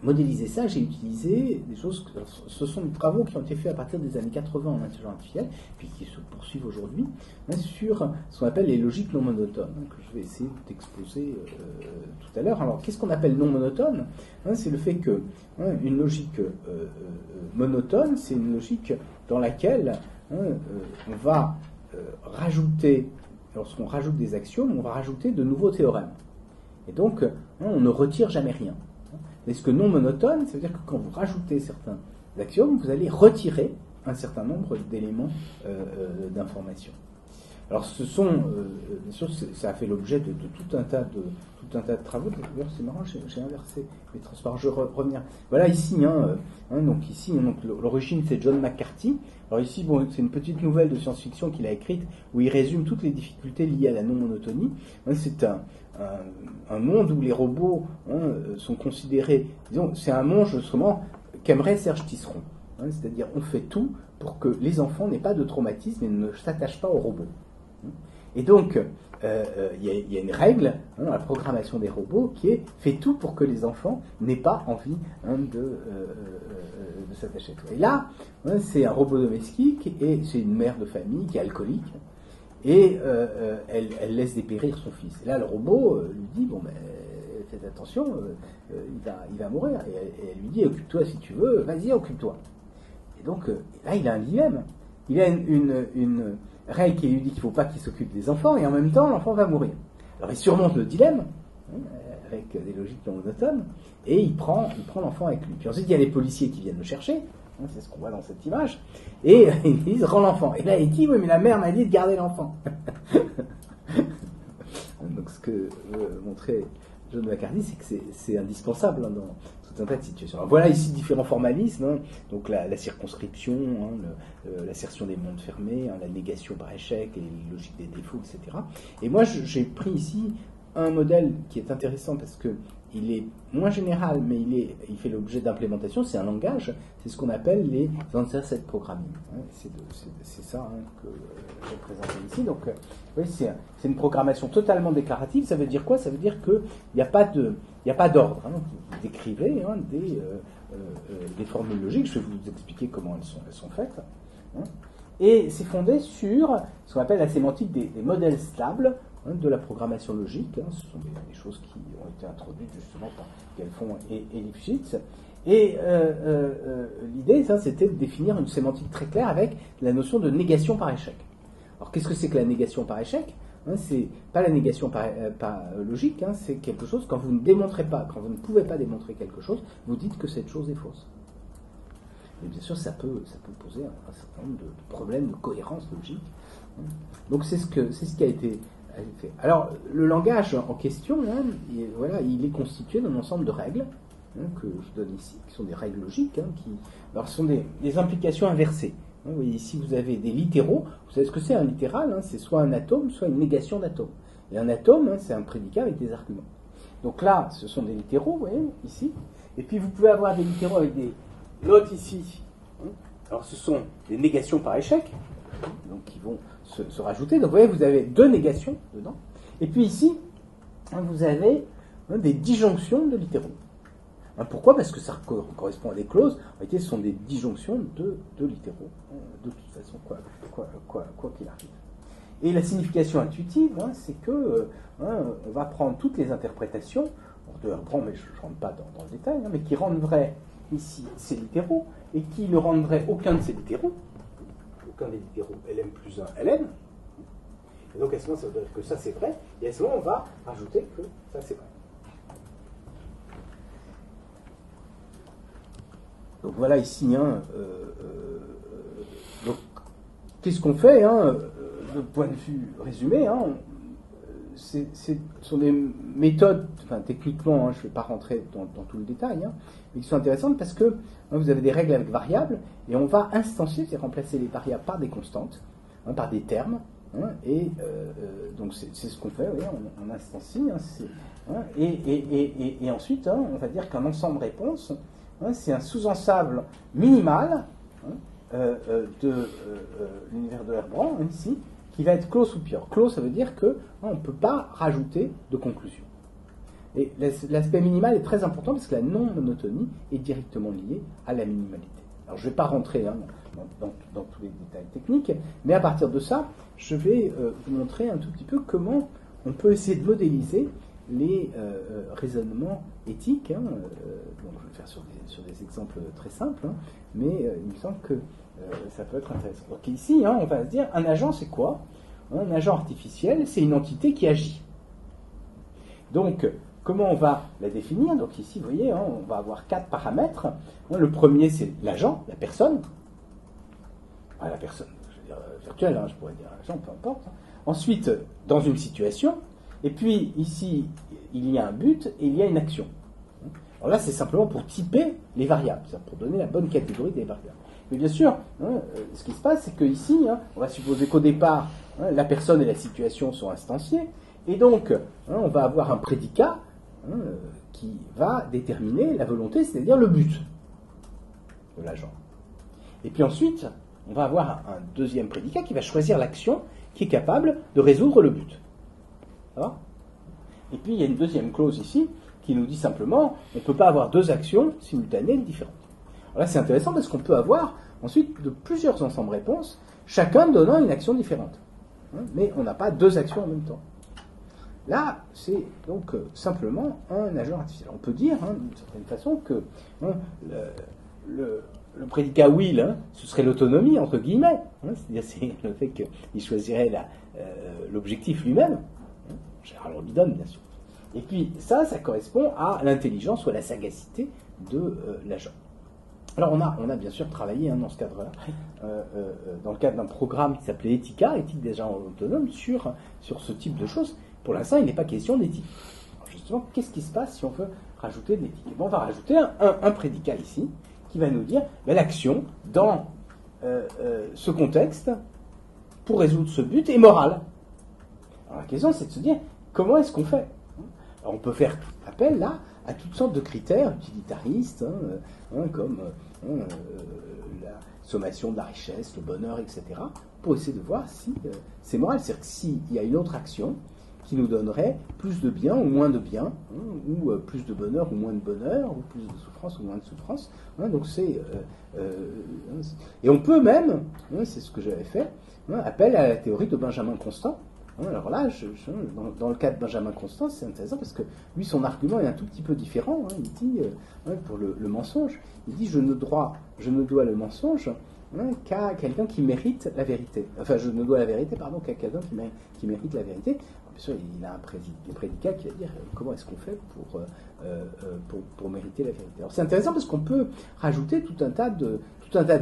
[SPEAKER 3] modéliser ça, j'ai utilisé des choses, ce sont des travaux qui ont été faits à partir des années 80 en intelligence artificielle, puis qui se poursuivent aujourd'hui, sur ce qu'on appelle les logiques non monotones, que je vais essayer d'exposer tout à l'heure. Alors, qu'est-ce qu'on appelle non monotone? C'est le fait que une logique monotone, c'est une logique dans laquelle on va rajouter, lorsqu'on rajoute des axiomes, on va rajouter de nouveaux théorèmes. Et donc, on ne retire jamais rien. Mais ce que non monotone, ça veut dire que quand vous rajoutez certains axiomes, vous allez retirer un certain nombre d'éléments d'information. Alors ce sont, bien sûr, ça a fait l'objet de tout un tas de travaux. D'ailleurs, c'est marrant, j'ai inversé les transparents. Je vais revenir. Voilà ici, donc l'origine c'est John McCarthy. Alors ici, bon, c'est une petite nouvelle de science-fiction qu'il a écrite où il résume toutes les difficultés liées à la non-monotonie. C'est un monde où les robots sont considérés, disons, c'est un monde justement qu'aimerait Serge Tisseron. C'est-à-dire, on fait tout pour que les enfants n'aient pas de traumatisme et ne s'attachent pas aux robots. Et donc, il y a une règle dans la programmation des robots qui est fait tout pour que les enfants n'aient pas envie de s'attacher à tout. Et là, c'est un robot domestique et c'est une mère de famille qui est alcoolique et elle laisse dépérir son fils. Et là, le robot lui dit, bon, ben, faites attention, il va mourir. Et elle lui dit, occupe-toi si tu veux, vas-y, occupe-toi. Et donc, là, il a un dilemme. Il a une règle qui lui dit qu'il ne faut pas qu'il s'occupe des enfants, et en même temps, l'enfant va mourir. Alors, il surmonte le dilemme, avec des logiques non monotones, et il prend l'enfant avec lui. Puis ensuite, il y a les policiers qui viennent le chercher, c'est ce qu'on voit dans cette image, et ils disent, rends l'enfant. Et là, il dit, oui, mais la mère m'a dit de garder l'enfant. Donc, ce que veut montrer John McCarthy, c'est que c'est indispensable dans tout un tas de situations. Alors, voilà ici différents formalismes, donc la circonscription, l'assertion des mondes fermés, la négation par échec, et les logiques des défauts, etc. Et moi, j'ai pris ici un modèle qui est intéressant parce que il est moins général, mais il fait l'objet d'implémentation. C'est un langage, c'est ce qu'on appelle les answer set programming. C'est ça que j'ai présenté ici. Donc, oui, c'est une programmation totalement déclarative. Ça veut dire quoi? Ça veut dire qu'il n'y a pas d'ordre. Vous décrivez des formules logiques. Je vais vous expliquer comment elles sont faites. Et c'est fondé sur ce qu'on appelle la sémantique des modèles stables de la programmation logique. Ce sont des choses qui ont été introduites justement par Gelfond et Lifshitz. Et l'idée, c'était de définir une sémantique très claire avec la notion de négation par échec. Alors, qu'est-ce que c'est que la négation par échec? C'est pas la négation par logique, c'est quelque chose, quand vous ne démontrez pas, quand vous ne pouvez pas démontrer quelque chose, vous dites que cette chose est fausse. Et bien sûr, ça peut poser un certain nombre de problèmes de cohérence logique. Donc, c'est ce qui a été fait. Alors, le langage en question, il est constitué d'un ensemble de règles que je donne ici, qui sont des règles logiques, alors, ce sont des implications inversées. Vous voyez, ici, vous avez des littéraux. Vous savez ce que c'est un littéral? C'est soit un atome, soit une négation d'atome. Et un atome, c'est un prédicat avec des arguments. Donc là, ce sont des littéraux, vous voyez, ici. Et puis, vous pouvez avoir des littéraux avec des notes ici. Alors, ce sont des négations par échec, donc qui vont se rajouter. Donc, vous voyez, vous avez deux négations dedans. Et puis ici, vous avez des disjonctions de littéraux. Pourquoi? Parce que ça correspond à des clauses. En réalité, ce sont des disjonctions de littéraux, de toute façon, quoi qu'il arrive. Et la signification intuitive, c'est que on va prendre toutes les interprétations, mais je ne rentre pas dans le détail, mais qui rendent vrai ici ces littéraux, et qui ne rendent vrai aucun de ces littéraux, aucun des littéraux lm plus 1 ln. Et donc à ce moment, ça veut dire que ça c'est vrai, et à ce moment, on va rajouter que ça c'est vrai. Donc voilà ici, donc qu'est-ce qu'on fait, de point de vue résumé, ce sont des méthodes, techniquement, je ne vais pas rentrer dans tout le détail, mais qui sont intéressantes parce que vous avez des règles avec variables, et on va instancier, c'est remplacer les variables par des constantes, par des termes, donc c'est ce qu'on fait, on instancie, et ensuite, on va dire qu'un ensemble réponse, c'est un sous-ensemble minimal de l'univers de Herbrand, ici, qui va être clos ou pure. Clos, ça veut dire qu'on ne peut pas rajouter de conclusion. Et l'aspect minimal est très important parce que la non-monotonie est directement liée à la minimalité. Alors je ne vais pas rentrer dans tous les détails techniques, mais à partir de ça, je vais vous montrer un tout petit peu comment on peut essayer de modéliser les raisonnements éthiques. Donc je vais le faire sur des exemples très simples, mais il me semble que ça peut être intéressant. Donc ici, on va se dire, un agent c'est quoi ? Un agent artificiel, c'est une entité qui agit. Donc, comment on va la définir ? Donc ici, vous voyez, on va avoir 4 paramètres. Le premier, c'est l'agent, la personne. La personne, je veux dire virtuelle, je pourrais dire l'agent, peu importe. Ensuite, dans une situation. Et puis, ici, il y a un but et il y a une action. Alors là, c'est simplement pour typer les variables, c'est-à-dire pour donner la bonne catégorie des variables. Mais bien sûr, ce qui se passe, c'est qu'ici, on va supposer qu'au départ, la personne et la situation sont instanciées. Et donc, on va avoir un prédicat qui va déterminer la volonté, c'est-à-dire le but de l'agent. Et puis ensuite, on va avoir un deuxième prédicat qui va choisir l'action qui est capable de résoudre le but. Ça va ? Et puis, il y a une deuxième clause ici qui nous dit simplement on ne peut pas avoir 2 actions simultanées différentes. Alors là, c'est intéressant parce qu'on peut avoir ensuite de plusieurs ensembles réponses, chacun donnant une action différente. Mais on n'a pas 2 actions en même temps. Là, c'est donc simplement un agent artificiel. On peut dire, d'une certaine façon, que le prédicat will, ce serait l'autonomie, entre guillemets. C'est-à-dire c'est le fait qu'il choisirait l'objectif lui-même. Gérald Robidon, bien sûr. Et puis, ça correspond à l'intelligence ou à la sagacité de l'agent. Alors, on a bien sûr travaillé dans ce cadre-là, dans le cadre d'un programme qui s'appelait Ethica, éthique des agents autonomes, sur ce type de choses. Pour l'instant, il n'est pas question d'éthique. Alors justement, qu'est-ce qui se passe si on veut rajouter de l'éthique ? On va rajouter un prédicat ici, qui va nous dire l'action, dans ce contexte, pour résoudre ce but, est morale. Alors la question, c'est de se dire, comment est-ce qu'on fait ? Alors, on peut faire appel, là, à toutes sortes de critères utilitaristes, comme la sommation de la richesse, le bonheur, etc., pour essayer de voir si c'est moral. C'est-à-dire que s'il y a une autre action qui nous donnerait plus de bien ou moins de bien, ou plus de bonheur ou moins de bonheur, ou plus de souffrance ou moins de souffrance. Donc et on peut même, c'est ce que j'avais fait, appel à la théorie de Benjamin Constant. Alors là, dans le cas de Benjamin Constant, c'est intéressant parce que lui, son argument est un tout petit peu différent. Il dit, pour le mensonge, il dit je ne dois le mensonge qu'à quelqu'un qui mérite la vérité. Enfin, je ne dois la vérité, qu'à quelqu'un qui mérite la vérité. Bien sûr, il a un prédicat qui va dire comment est-ce qu'on fait pour mériter la vérité. Alors c'est intéressant parce qu'on peut rajouter tout un tas de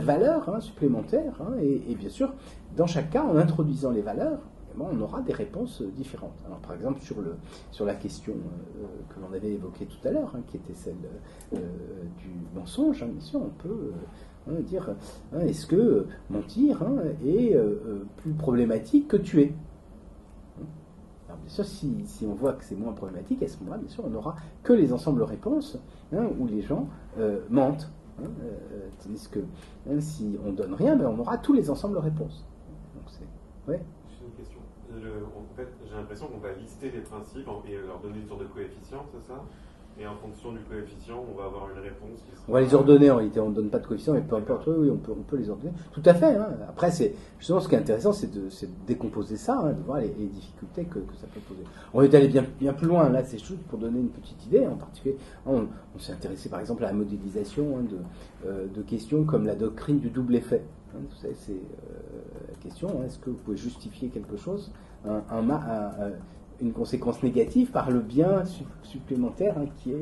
[SPEAKER 3] valeurs supplémentaires. Et bien sûr, dans chaque cas, en introduisant les valeurs, on aura des réponses différentes. Alors, par exemple, sur la question que l'on avait évoquée tout à l'heure, qui était celle du mensonge, bien sûr, on peut dire est-ce que mentir est plus problématique que tuer ? Alors, bien sûr, si on voit que c'est moins problématique, à ce moment-là, bien sûr, on n'aura que les ensembles réponses où les gens mentent. Tandis que si on ne donne rien, on aura tous les ensembles réponses. Donc, c'est... Ouais.
[SPEAKER 6] En fait, j'ai l'impression qu'on va lister les principes et leur donner une sorte de coefficient, c'est ça ? Et en fonction du coefficient, on va avoir une réponse qui sera...
[SPEAKER 3] On va les ordonner en réalité, on ne donne pas de coefficient, mais peu importe, oui, on peut les ordonner. Tout à fait. Après, justement, ce qui est intéressant, c'est de décomposer ça, de voir les difficultés que ça peut poser. On est allé bien plus loin, là, c'est juste pour donner une petite idée. En particulier, on s'est intéressé par exemple à la modélisation de questions comme la doctrine du double effet. Vous savez, c'est la question, est-ce que vous pouvez justifier quelque chose, une conséquence négative par le bien supplémentaire qui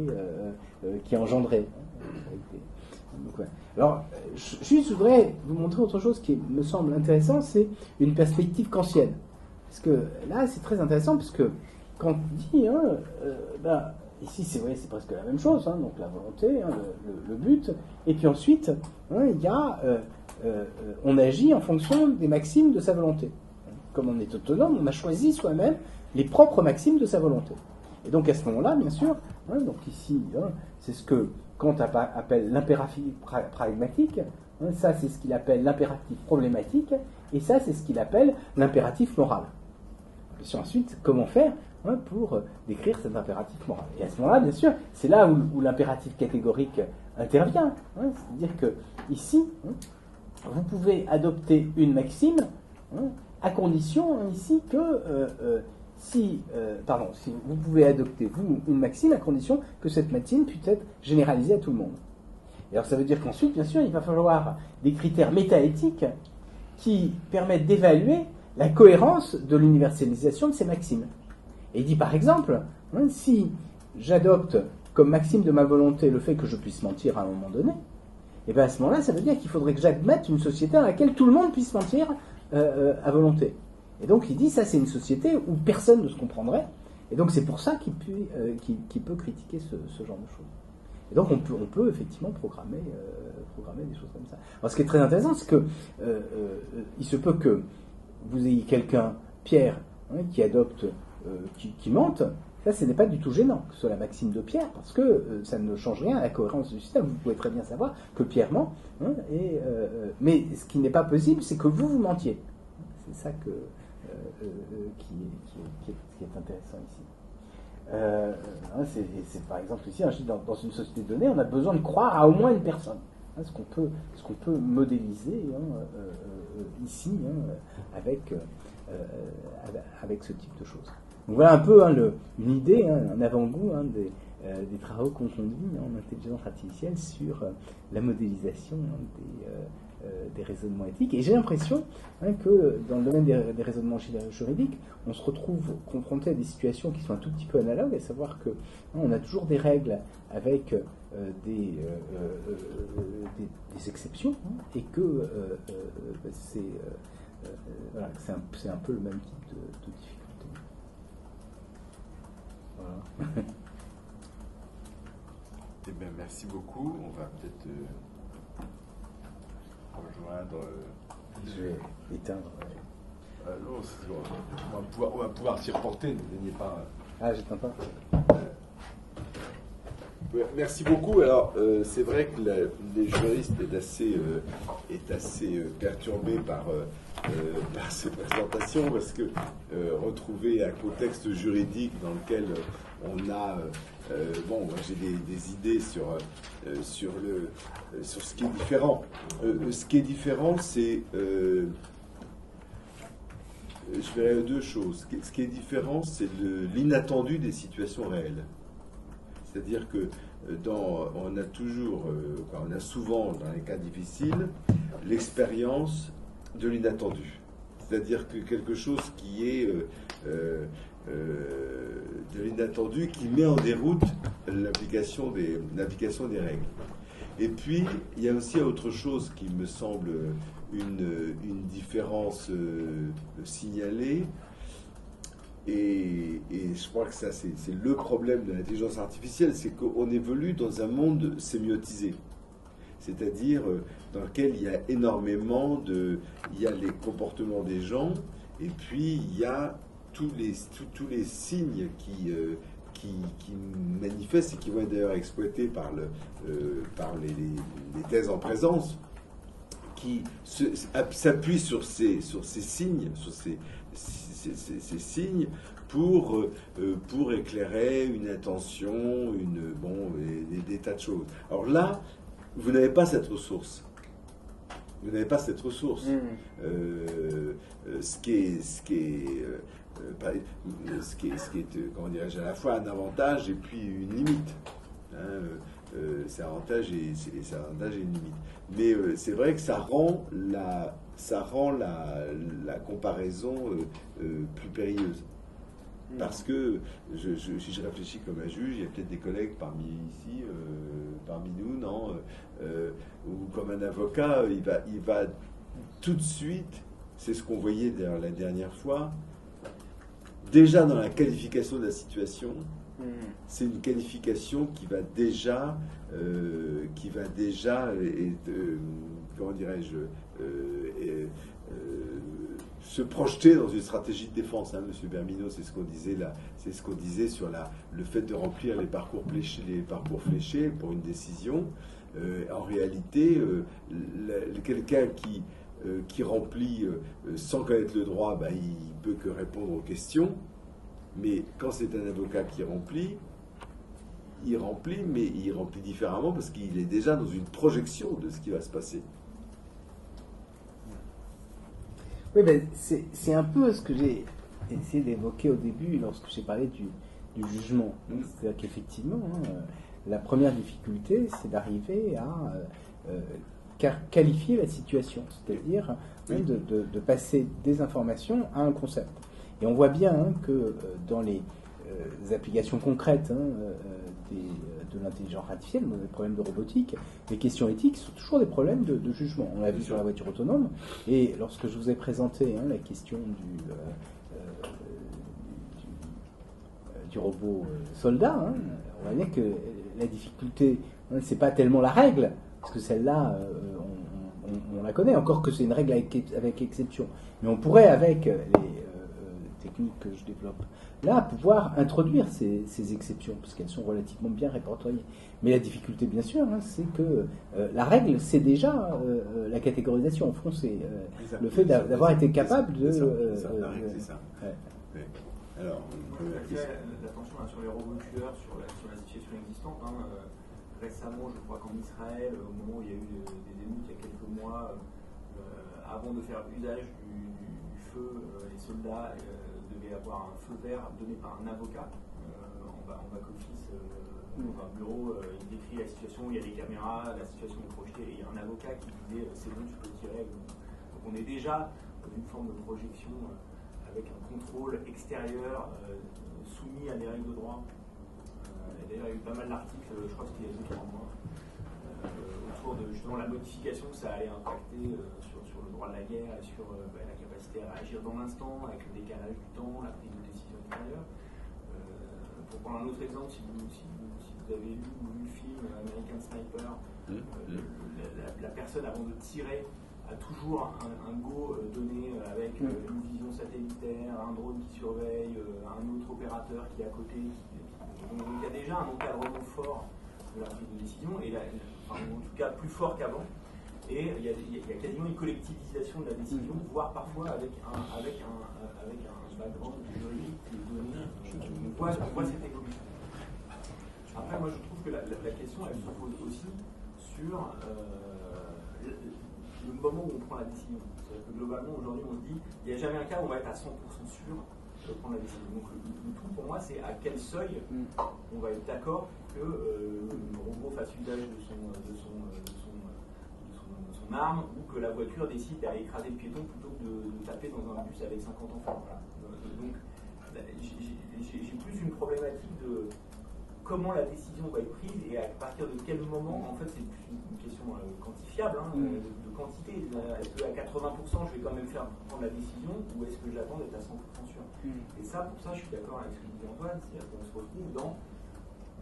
[SPEAKER 3] est engendré. Donc, ouais. Alors, je voudrais vous montrer autre chose qui me semble intéressant, c'est une perspective kantienne. Parce que là, c'est très intéressant, parce que quand on dit, ici, c'est presque la même chose, donc la volonté, le but, et puis ensuite, il y a... on agit en fonction des maximes de sa volonté. Comme on est autonome, on a choisi soi-même les propres maximes de sa volonté. Et donc à ce moment-là, bien sûr, donc ici, c'est ce que Kant appelle l'impératif pragmatique, Ça, c'est ce qu'il appelle l'impératif problématique, et ça, c'est ce qu'il appelle l'impératif moral. Puis ensuite, comment faire pour décrire cet impératif moral. Et à ce moment-là, bien sûr, c'est là où l'impératif catégorique intervient. C'est-à-dire que ici, vous pouvez adopter une maxime à condition ici que si vous pouvez adopter vous une maxime à condition que cette maxime puisse être généralisée à tout le monde. Et alors ça veut dire qu'ensuite, bien sûr, il va falloir des critères métaéthiques qui permettent d'évaluer la cohérence de l'universalisation de ces maximes. Et il dit par exemple, si j'adopte comme maxime de ma volonté le fait que je puisse mentir à un moment donné, et bien à ce moment-là, ça veut dire qu'il faudrait que j'admette une société dans laquelle tout le monde puisse mentir à volonté. Et donc il dit, ça c'est une société où personne ne se comprendrait, et donc c'est pour ça qu'il peut critiquer ce genre de choses. Et donc on peut effectivement programmer des choses comme ça. Alors ce qui est très intéressant, c'est que il se peut que vous ayez quelqu'un, Pierre, qui adopte, qui mente. Ça, ce n'est pas du tout gênant que ce soit la maxime de Pierre, parce que ça ne change rien à la cohérence du système. Vous pouvez très bien savoir que Pierre ment, mais ce qui n'est pas possible, c'est que vous mentiez. C'est ça qui est intéressant ici. C'est par exemple ici, dans une société donnée, on a besoin de croire à au moins une personne. Ce qu'on peut modéliser ici avec ce type de choses. Donc voilà un peu une idée, un avant-goût des travaux qu'on conduit en intelligence artificielle sur la modélisation des raisonnements éthiques. Et j'ai l'impression que dans le domaine des raisonnements juridiques, on se retrouve confronté à des situations qui sont un tout petit peu analogues, à savoir que on a toujours des règles avec des exceptions, et que c'est un peu le même type de difficulté. Voilà.
[SPEAKER 2] Eh bien, merci beaucoup. On va peut-être rejoindre.
[SPEAKER 3] Je vais éteindre.
[SPEAKER 2] Non, on va pouvoir s'y reporter, ne craignez pas.
[SPEAKER 3] Ah, j'éteins pas.
[SPEAKER 2] Merci beaucoup. Alors, c'est vrai que les juristes est assez perturbé par ces présentations, parce que retrouver un contexte juridique dans lequel on a j'ai des idées sur ce qui est différent. Ce qui est différent, c'est je verrais deux choses. Ce qui est différent, c'est l'inattendu des situations réelles. C'est-à-dire que on a souvent, dans les cas difficiles, l'expérience de l'inattendu. C'est-à-dire que quelque chose qui est de l'inattendu, qui met en déroute l'application des règles. Et puis, il y a aussi autre chose qui me semble une différence signalée. Et je crois que ça, c'est le problème de l'intelligence artificielle, c'est qu'on évolue dans un monde sémiotisé. C'est-à-dire dans lequel il y a énormément il y a les comportements des gens, et puis il y a tous les signes qui manifestent et qui vont être d'ailleurs exploités par les thèses en présence, qui s'appuient sur ces signes, sur ces signes pour éclairer une intention, des tas de choses. Alors là, vous n'avez pas cette ressource. Vous n'avez pas cette ressource. Ce qui est comment dirais-je, à la fois un avantage et puis une limite. C'est un avantage et une limite. Mais c'est vrai que ça rend la comparaison plus périlleuse. Parce que si je réfléchis comme un juge, il y a peut-être des collègues parmi nous, non, ou comme un avocat, il va tout de suite, c'est ce qu'on voyait la dernière fois, déjà dans la qualification de la situation, c'est une qualification qui va déjà comment dirais-je, se projeter dans une stratégie de défense. Monsieur Bermino, c'est ce qu'on disait là, c'est ce qu'on disait sur le fait de remplir les parcours fléchés pour une décision. En réalité, quelqu'un qui remplit sans connaître le droit, ben, il peut que répondre aux questions. Mais quand c'est un avocat qui remplit, mais il remplit différemment parce qu'il est déjà dans une projection de ce qui va se passer.
[SPEAKER 3] Oui, ben, c'est un peu ce que j'ai essayé d'évoquer au début lorsque j'ai parlé du jugement. C'est-à-dire qu'effectivement, la première difficulté, c'est d'arriver à qualifier la situation, c'est-à-dire de passer des informations à un concept. Et on voit bien que dans les applications concrètes de l'intelligence artificielle, dans les problèmes de robotique, les questions éthiques sont toujours des problèmes de jugement. On l'a vu sur la voiture autonome, et lorsque je vous ai présenté la question du robot soldat, on voit bien que la difficulté, c'est pas tellement la règle, parce que celle-là, on la connaît, encore que c'est une règle avec exception. Mais on pourrait, avec les techniques que je développe là, pouvoir introduire ces exceptions, parce qu'elles sont relativement bien répertoriées. Mais la difficulté, bien sûr, c'est que la règle, c'est déjà la catégorisation. Au fond, c'est le fait d'avoir été capable de...
[SPEAKER 2] C'est ça. Ouais. Alors,
[SPEAKER 7] l'attention sur les robots tueurs, sur la situation existante. Récemment, je crois qu'en Israël, au moment où il y a eu des émeutes il y a quelques mois, avant de faire usage du feu, les soldats devaient avoir un feu vert donné par un avocat en back-office dans un bureau. Il décrit la situation, il y a des caméras, la situation est projetée, et il y a un avocat qui disait c'est bon, tu peux tirer. Donc on est déjà dans une forme de projection avec un contrôle extérieur soumis à des règles de droit. D'ailleurs, il y a eu pas mal d'articles, je crois que c'était il y a 2-3 mois, autour de justement la modification que ça allait impacter sur le droit de la guerre et sur la capacité à réagir dans l'instant, avec le décalage du temps, la prise de décision ultérieure. Pour prendre un autre exemple, si vous avez lu ou vu le film American Sniper, la personne avant de tirer a toujours un go donné avec une vision satellitaire, un drone qui surveille, un autre opérateur qui est à côté. Donc il y a déjà un encadrement fort de la prise de décision, et en tout cas plus fort qu'avant. Et il y a quasiment une collectivisation de la décision, voire parfois avec un background juridique qui est donné. On voit cette évolution. Après, moi je trouve que la question, elle se pose aussi sur le moment où on prend la décision. C'est-à-dire que globalement, aujourd'hui, on se dit, il n'y a jamais un cas où on va être à 100% sûr de prendre la décision. Donc le tout pour moi, c'est à quel seuil on va être d'accord que le robot fasse usage de son arme, ou que la voiture décide d'aller écraser le piéton plutôt que de taper dans un bus avec 50 enfants. Voilà. Donc j'ai plus une problématique de comment la décision va être prise et à partir de quel moment. En fait, c'est plus une question quantifiable, de quantité. Est-ce qu'à 80% je vais quand même faire prendre la décision, ou est-ce que j'attends d'être à 100% sûr? Et ça, pour ça, je suis d'accord avec ce que dit Antoine, c'est-à-dire qu'on se retrouve dans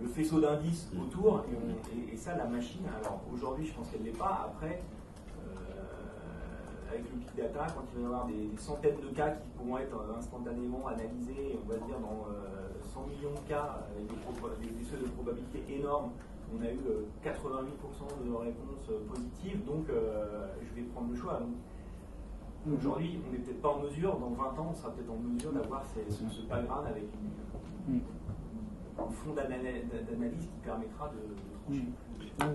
[SPEAKER 7] le faisceau d'indices autour, et ça, la machine, alors aujourd'hui, je pense qu'elle ne l'est pas. Après, avec le big data, quand il va y avoir des centaines de cas qui pourront être instantanément analysés, on va dire dans 100 millions de cas, avec des seuils de probabilité énormes, on a eu 88% de réponses positives, donc je vais prendre le choix. Donc, aujourd'hui, on n'est peut-être pas en mesure, dans 20 ans, on sera peut-être en mesure d'avoir ce background avec un fond d'analyse qui permettra de trancher.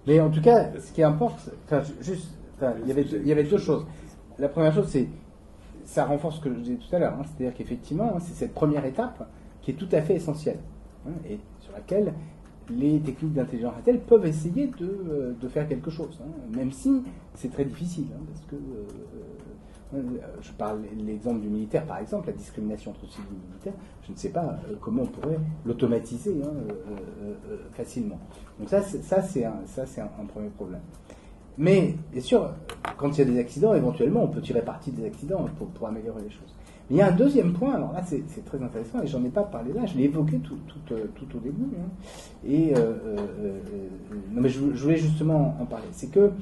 [SPEAKER 3] Mais en tout cas, ce qui importe, il y avait deux choses. La première chose, c'est ça renforce ce que je disais tout à l'heure, c'est-à-dire qu'effectivement, c'est cette première étape qui est tout à fait essentielle, et sur laquelle les techniques d'intelligence artificielle peuvent essayer de faire quelque chose, même si c'est très difficile, parce que je parle de l'exemple du militaire, par exemple, la discrimination entre civils et militaires, je ne sais pas comment on pourrait l'automatiser facilement. Donc ça c'est un premier problème. Mais bien sûr, quand il y a des accidents, éventuellement, on peut tirer parti des accidents pour améliorer les choses. Mais il y a un deuxième point, alors là c'est très intéressant, et j'en ai pas parlé là, je l'ai évoqué tout au début, non, mais je voulais justement en parler. C'est que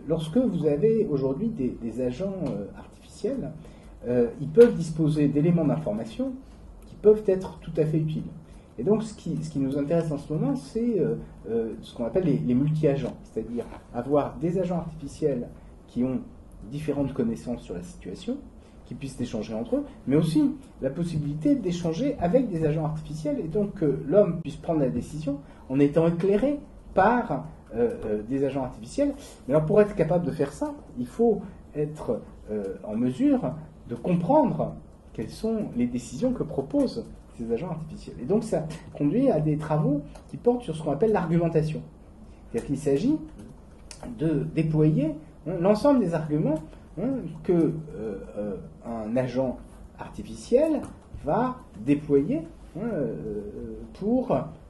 [SPEAKER 3] lorsque vous avez aujourd'hui des agents artificiels, ils peuvent disposer d'éléments d'information qui peuvent être tout à fait utiles. Et donc, ce qui nous intéresse en ce moment, c'est ce qu'on appelle les multi-agents, c'est-à-dire avoir des agents artificiels qui ont différentes connaissances sur la situation, qui puissent échanger entre eux, mais aussi la possibilité d'échanger avec des agents artificiels, et donc que l'homme puisse prendre la décision en étant éclairé par des agents artificiels. Mais alors, pour être capable de faire ça, il faut être en mesure de comprendre quelles sont les décisions que proposent ces agents artificiels. Et donc ça conduit à des travaux qui portent sur ce qu'on appelle l'argumentation. C'est-à-dire qu'il s'agit de déployer l'ensemble des arguments que un agent artificiel va déployer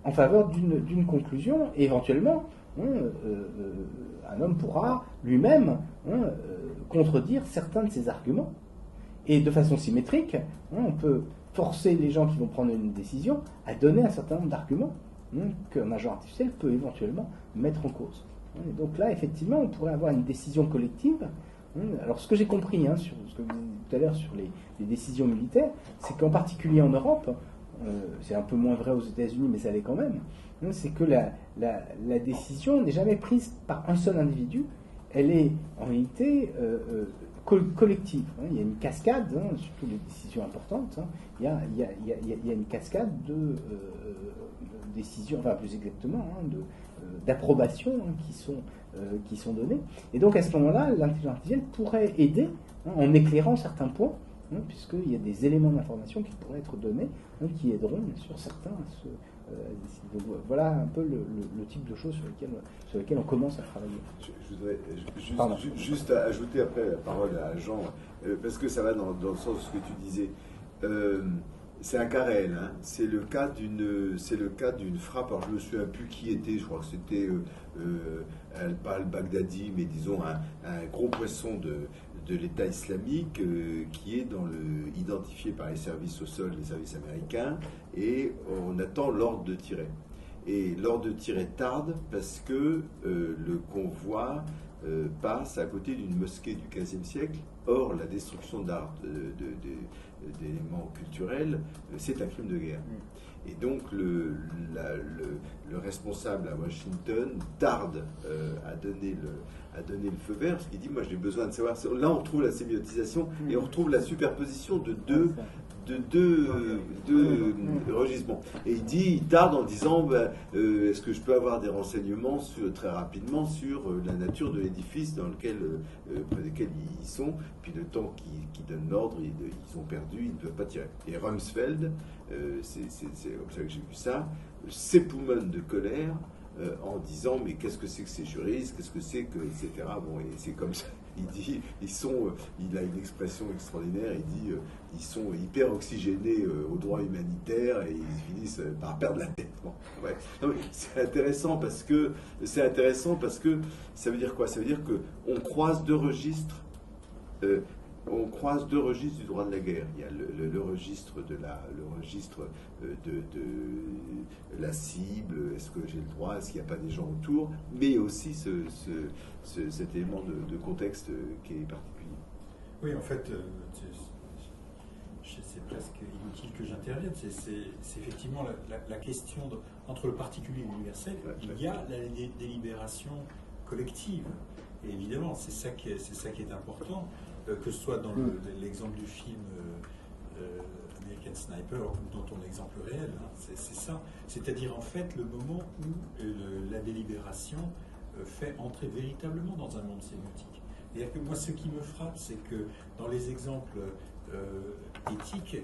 [SPEAKER 3] en faveur d'une conclusion, et éventuellement un homme pourra lui-même contredire certains de ces arguments. Et de façon symétrique, on peut forcer les gens qui vont prendre une décision à donner un certain nombre d'arguments qu'un agent artificiel peut éventuellement mettre en cause. Et donc là, effectivement, on pourrait avoir une décision collective. Alors, ce que j'ai compris, sur ce que vous avez dit tout à l'heure sur les décisions militaires, c'est qu'en particulier en Europe, c'est un peu moins vrai aux États-Unis, mais ça l'est quand même, c'est que la décision n'est jamais prise par un seul individu, elle est en réalité collective. Il y a une cascade, surtout les décisions importantes, il y a une cascade de décisions, enfin plus exactement, d'approbation qui sont données. Et donc à ce moment-là, l'intelligence artificielle pourrait aider en éclairant certains points, puisqu'il y a des éléments d'information qui pourraient être donnés, qui aideront bien sûr certains à se décider. Donc, voilà un peu le type de choses sur lesquelles on commence à travailler.
[SPEAKER 2] Je voudrais juste ajouter après la parole à Jean, parce que ça va dans le sens de ce que tu disais. C'est un cas réel, c'est le cas d'une frappe. Alors je me souviens plus qui était, je crois que c'était pas al-Baghdadi, mais disons un gros poisson de l'État islamique qui est identifié par les services au sol, les services américains, et on attend l'ordre de tirer. Et l'ordre de tirer tarde parce que le convoi passe à côté d'une mosquée du XVe siècle. Or, la destruction d'art, d'éléments culturels, c'est un crime de guerre. Et donc, le responsable à Washington tarde à donner le feu vert, parce qu'il dit, moi j'ai besoin de savoir. Là, on retrouve la sémiotisation et on retrouve la superposition de deux regissements. Et il tarde en disant, est-ce que je peux avoir des renseignements très rapidement sur la nature de l'édifice près desquels ils sont, puis le temps qu'ils donnent l'ordre, ils ont perdu, ils ne peuvent pas tirer. Et Rumsfeld, c'est comme ça que j'ai vu ça, s'époumonne de colère en disant, mais qu'est-ce que c'est que ces juristes, qu'est-ce que c'est que, etc. Bon, et c'est comme ça. Il dit, il a une expression extraordinaire, il dit, ils sont hyper oxygénés au droit humanitaire et ils finissent par perdre la tête. Bon, ouais. C'est intéressant parce que ça veut dire quoi? Ça veut dire qu'on croise deux registres. On croise deux registres du droit de la guerre. Il y a le registre de la cible, est-ce que j'ai le droit, est-ce qu'il n'y a pas des gens autour, mais aussi cet élément de contexte qui est particulier.
[SPEAKER 1] Oui, en fait, c'est presque inutile que j'intervienne. C'est effectivement la question entre le particulier et l'universel. Il y a la délibération collective. Et évidemment, c'est ça qui est important. Que ce soit dans l'exemple du film American Sniper ou dans ton exemple réel, c'est ça. C'est-à-dire en fait le moment où la délibération fait entrer véritablement dans un monde sémiotique. Et que moi, ce qui me frappe, c'est que dans les exemples éthiques,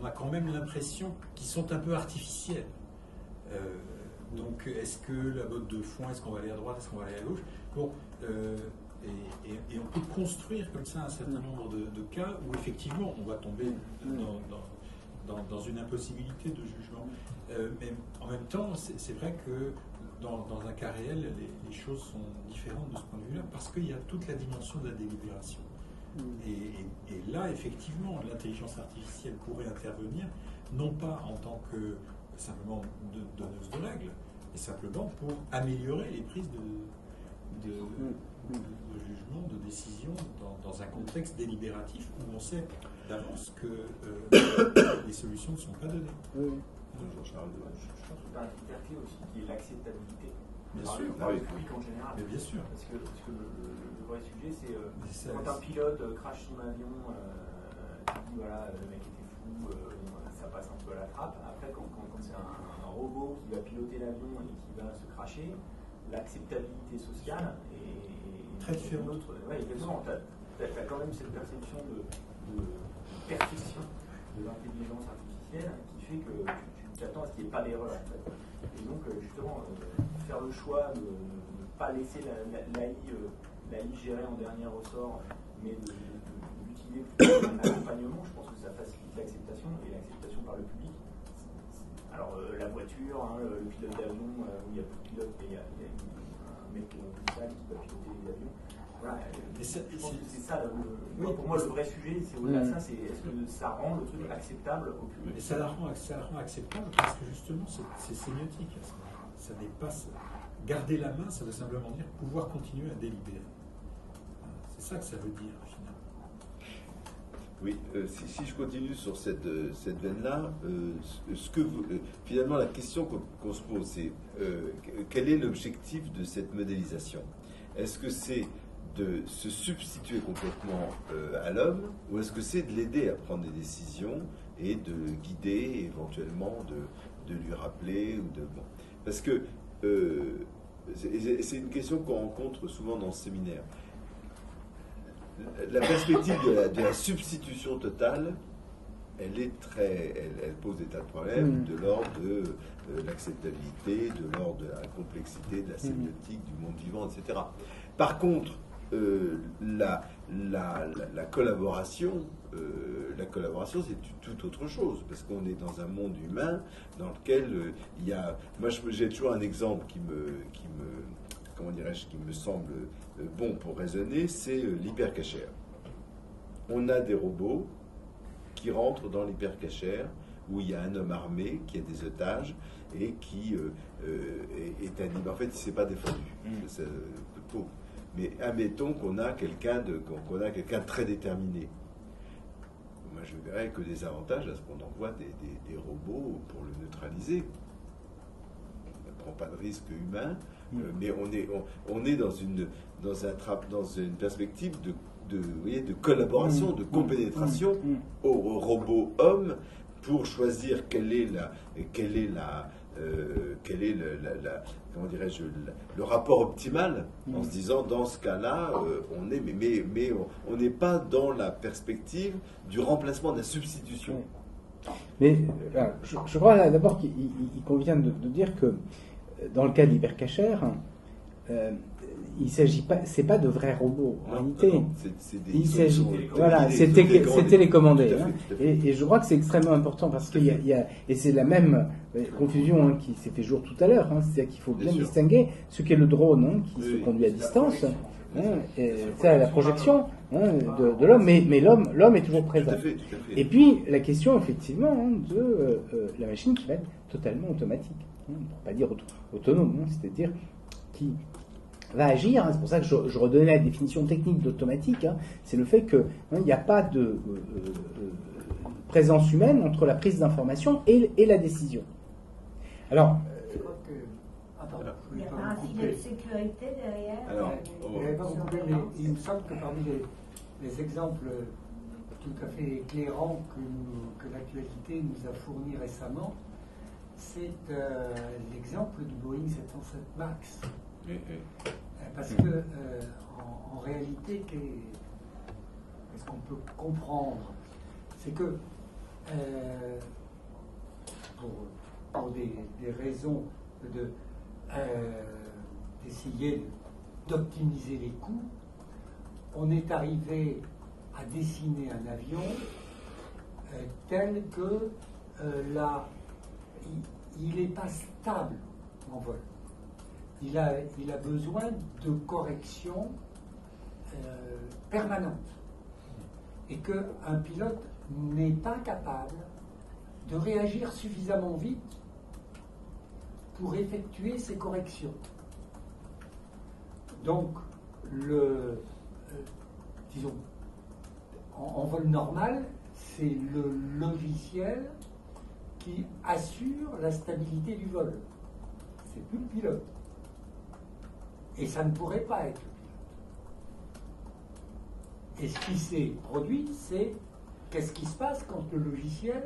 [SPEAKER 1] on a quand même l'impression qu'ils sont un peu artificiels. Donc, est-ce que la botte de foin, est-ce qu'on va aller à droite, est-ce qu'on va aller à gauche? Bon. Et on peut construire comme ça un certain nombre de cas où effectivement on va tomber dans une impossibilité de jugement. Mais en même temps, c'est vrai que dans un cas réel, les choses sont différentes de ce point de vue-là parce qu'il y a toute la dimension de la délibération. Et là, effectivement, l'intelligence artificielle pourrait intervenir, non pas en tant que simplement donneuse de règles, mais simplement pour améliorer les prises de jugement, de décision dans un contexte délibératif où on sait d'avance que les solutions ne sont pas données.
[SPEAKER 3] Oui.
[SPEAKER 2] Jean-Charles.
[SPEAKER 7] Je pense que tu as un critère clé aussi qui est l'acceptabilité.
[SPEAKER 1] Bien sûr.
[SPEAKER 7] Par le public en général.
[SPEAKER 1] Mais bien sûr.
[SPEAKER 7] Parce que le vrai sujet, c'est
[SPEAKER 1] ça,
[SPEAKER 7] quand un pilote crache son avion, tu dis voilà, le mec était fou, ça passe un peu à la trappe. Après, quand c'est un robot qui va piloter l'avion et qui va se cracher, l'acceptabilité sociale est
[SPEAKER 1] très différente.
[SPEAKER 7] Oui, exactement. Tu as quand même cette perception de perfection de l'intelligence artificielle qui fait que tu t'attends à ce qu'il n'y ait pas d'erreur. En fait. Et donc, justement, faire le choix de ne pas laisser l'AI gérer en dernier ressort, mais de l'utiliser plutôt comme un accompagnement, je pense que ça facilite l'acceptation et l'acceptation par le public. Alors, la voiture, hein, le pilote d'avion, où il n'y a plus de pilote, mais il y a un mec digital qui va piloter les avions. Voilà, je pense que c'est ça, pour moi, le vrai sujet, c'est au-delà de ça, c'est est-ce que ça rend le truc acceptable au public.
[SPEAKER 1] Et ça la rend acceptable parce que justement, c'est sémiotique. Ça n'est pas garder la main, ça veut simplement dire pouvoir continuer à délibérer. C'est ça que ça veut dire finalement.
[SPEAKER 2] Oui, si je continue sur cette veine-là, finalement la question qu'on se pose, c'est quel est l'objectif de cette modélisation? Est-ce que c'est de se substituer complètement à l'homme, ou est-ce que c'est de l'aider à prendre des décisions et de le guider, éventuellement de lui rappeler ou de bon. Parce que c'est une question qu'on rencontre souvent dans ce séminaire. La perspective de la substitution totale, elle pose des tas de problèmes de l'ordre de l'acceptabilité, de l'ordre de la complexité, de la sémiotique, du monde vivant, etc. Par contre, la collaboration, c'est tout autre chose, parce qu'on est dans un monde humain dans lequel il y a. Moi, j'ai toujours un exemple qui me semble bon pour raisonner, c'est l'hypercachère. On a des robots qui rentrent dans l'hypercachère où il y a un homme armé qui a des otages et qui est animé. En fait, il ne s'est pas défendu. C'est un coup de peau. Mais admettons qu'on a quelqu'un de très déterminé. Moi, je verrais que des avantages à ce qu'on envoie des robots pour le neutraliser. On ne prend pas de risque humain, mais on est dans une perspective de collaboration, de compénétration au robot homme pour choisir quelle est comment dirais-je, le rapport optimal, en se disant dans ce cas-là, on n'est pas dans la perspective du remplacement, de la substitution.
[SPEAKER 3] Mais je crois là, d'abord qu'il convient de dire que dans le cas de l'hypercachère, il s'agit pas, c'est pas de vrais robots en réalité. C'est télécommandé. Et je crois que c'est extrêmement important parce qu'il y a et c'est la même confusion qui s'est fait jour tout à l'heure. C'est-à-dire qu'il faut bien distinguer ce qu'est le drone qui se conduit à distance. C'est la projection de l'homme, mais l'homme est toujours présent.
[SPEAKER 2] Tout à fait.
[SPEAKER 3] Et puis la question effectivement de la machine qui va être totalement automatique, pour pas dire autonome, c'est-à-dire qui va agir. C'est pour ça que je redonnais la définition technique d'automatique. C'est le fait qu'il n'y a pas de présence humaine entre la prise d'information et la décision. Alors.
[SPEAKER 8] Il y a un filet de sécurité derrière.
[SPEAKER 2] Alors,
[SPEAKER 9] il me semble que parmi les exemples tout à fait éclairants que l'actualité nous a fournis récemment, c'est l'exemple du Boeing 707 MAX. Parce que, en réalité, qu'est-ce qu'on peut comprendre? C'est que, pour des raisons d'essayer d'optimiser les coûts, on est arrivé à dessiner un avion tel que il n'est pas stable en vol. Il a besoin de corrections permanentes. Et qu'un pilote n'est pas capable de réagir suffisamment vite pour effectuer ces corrections. Donc, disons, en vol normal, c'est le logiciel qui assure la stabilité du vol. C'est plus le pilote. Et ça ne pourrait pas être le pilote. Et ce qui s'est produit, c'est qu'est-ce qui se passe quand le logiciel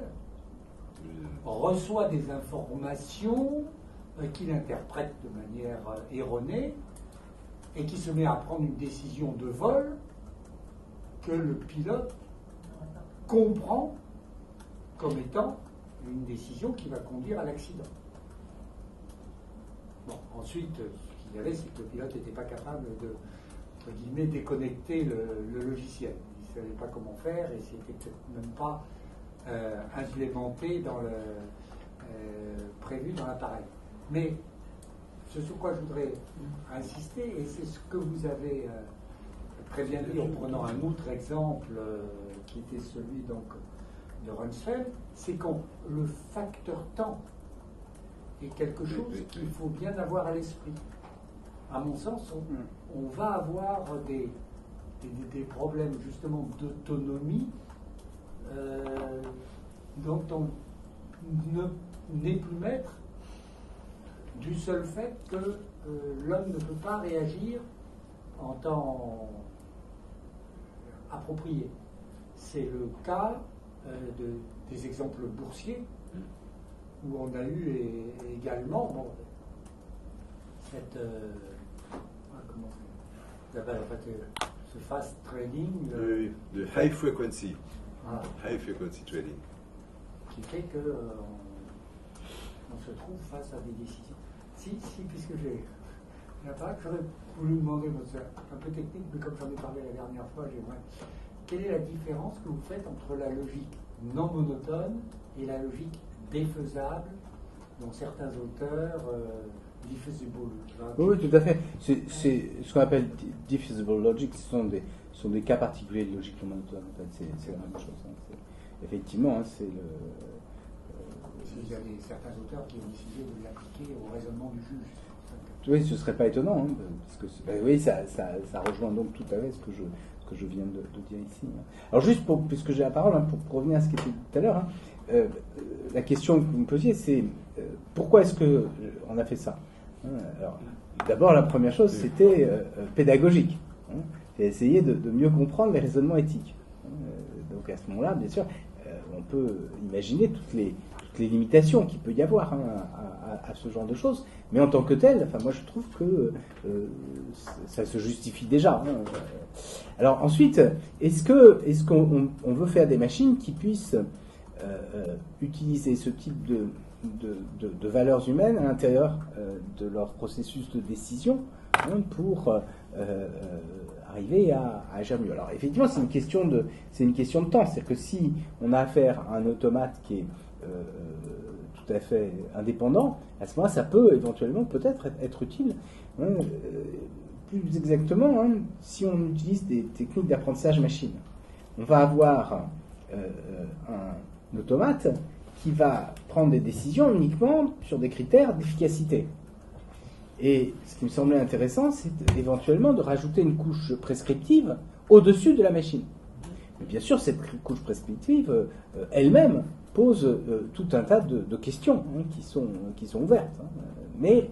[SPEAKER 9] reçoit des informations qu'il interprète de manière erronée et qui se met à prendre une décision de vol que le pilote comprend comme étant une décision qui va conduire à l'accident. Bon, ensuite, ce qu'il y avait, c'est que le pilote n'était pas capable de, entre guillemets, déconnecter le logiciel. Il ne savait pas comment faire et c'était peut-être même pas implémenté dans le prévu dans l'appareil. Mais ce sur quoi je voudrais insister, et c'est ce que vous avez très bien dit en prenant un autre exemple qui était celui donc de Rumsfeld, c'est que le facteur temps est quelque chose qu'il faut bien avoir à l'esprit. À mon sens, on va avoir des problèmes justement d'autonomie dont on n'est plus maître du seul fait que l'homme ne peut pas réagir en temps approprié. C'est le cas des exemples boursiers où on a eu également cette comment ça s'appelle, en fait, ce fast trading
[SPEAKER 2] de high frequency trading,
[SPEAKER 9] qui fait que on se trouve face à des décisions. Si, puisque j'ai la parole, j'aurais voulu vous demander, c'est un peu technique, mais comme j'en ai parlé la dernière fois, j'aimerais. Quelle est la différence que vous faites entre la logique non monotone et la logique défaisable, dont certains auteurs diffusible?
[SPEAKER 3] Oui, tout à fait. C'est ce qu'on appelle diffusible logic, ce sont des cas particuliers de logique non monotone. En fait, c'est la même chose. Hein. Effectivement, hein, c'est le.
[SPEAKER 9] Il y a certains auteurs qui ont décidé de l'appliquer au raisonnement du juge.
[SPEAKER 3] Oui, ce ne serait pas étonnant, hein, parce que oui, ça rejoint donc tout à fait ce que je viens de dire ici. Hein. Alors juste puisque j'ai la parole, hein, pour revenir à ce qui était dit tout à l'heure, hein, la question que vous me posiez, c'est pourquoi est-ce qu'on a fait ça, hein. Alors, d'abord, la première chose, c'était pédagogique. Hein. C'est essayer de mieux comprendre les raisonnements éthiques. Donc à ce moment-là, bien sûr, on peut imaginer toutes les limitations qu'il peut y avoir, hein, à ce genre de choses, mais en tant que tel, enfin moi je trouve que ça se justifie déjà. Hein. Alors ensuite, est-ce qu'on veut faire des machines qui puissent utiliser ce type de valeurs humaines à l'intérieur de leur processus de décision, hein, pour arriver à agir mieux? Alors effectivement, c'est une question de temps. C'est-à-dire que si on a affaire à un automate qui est tout à fait indépendant, à ce moment-là, ça peut éventuellement peut-être être utile. Hein, plus exactement, hein, si on utilise des techniques d'apprentissage machine, on va avoir un automate qui va prendre des décisions uniquement sur des critères d'efficacité. Et ce qui me semblait intéressant, c'est éventuellement de rajouter une couche prescriptive au-dessus de la machine. Mais bien sûr, cette couche prescriptive elle-même pose tout un tas de questions, hein, qui sont ouvertes. Hein, mais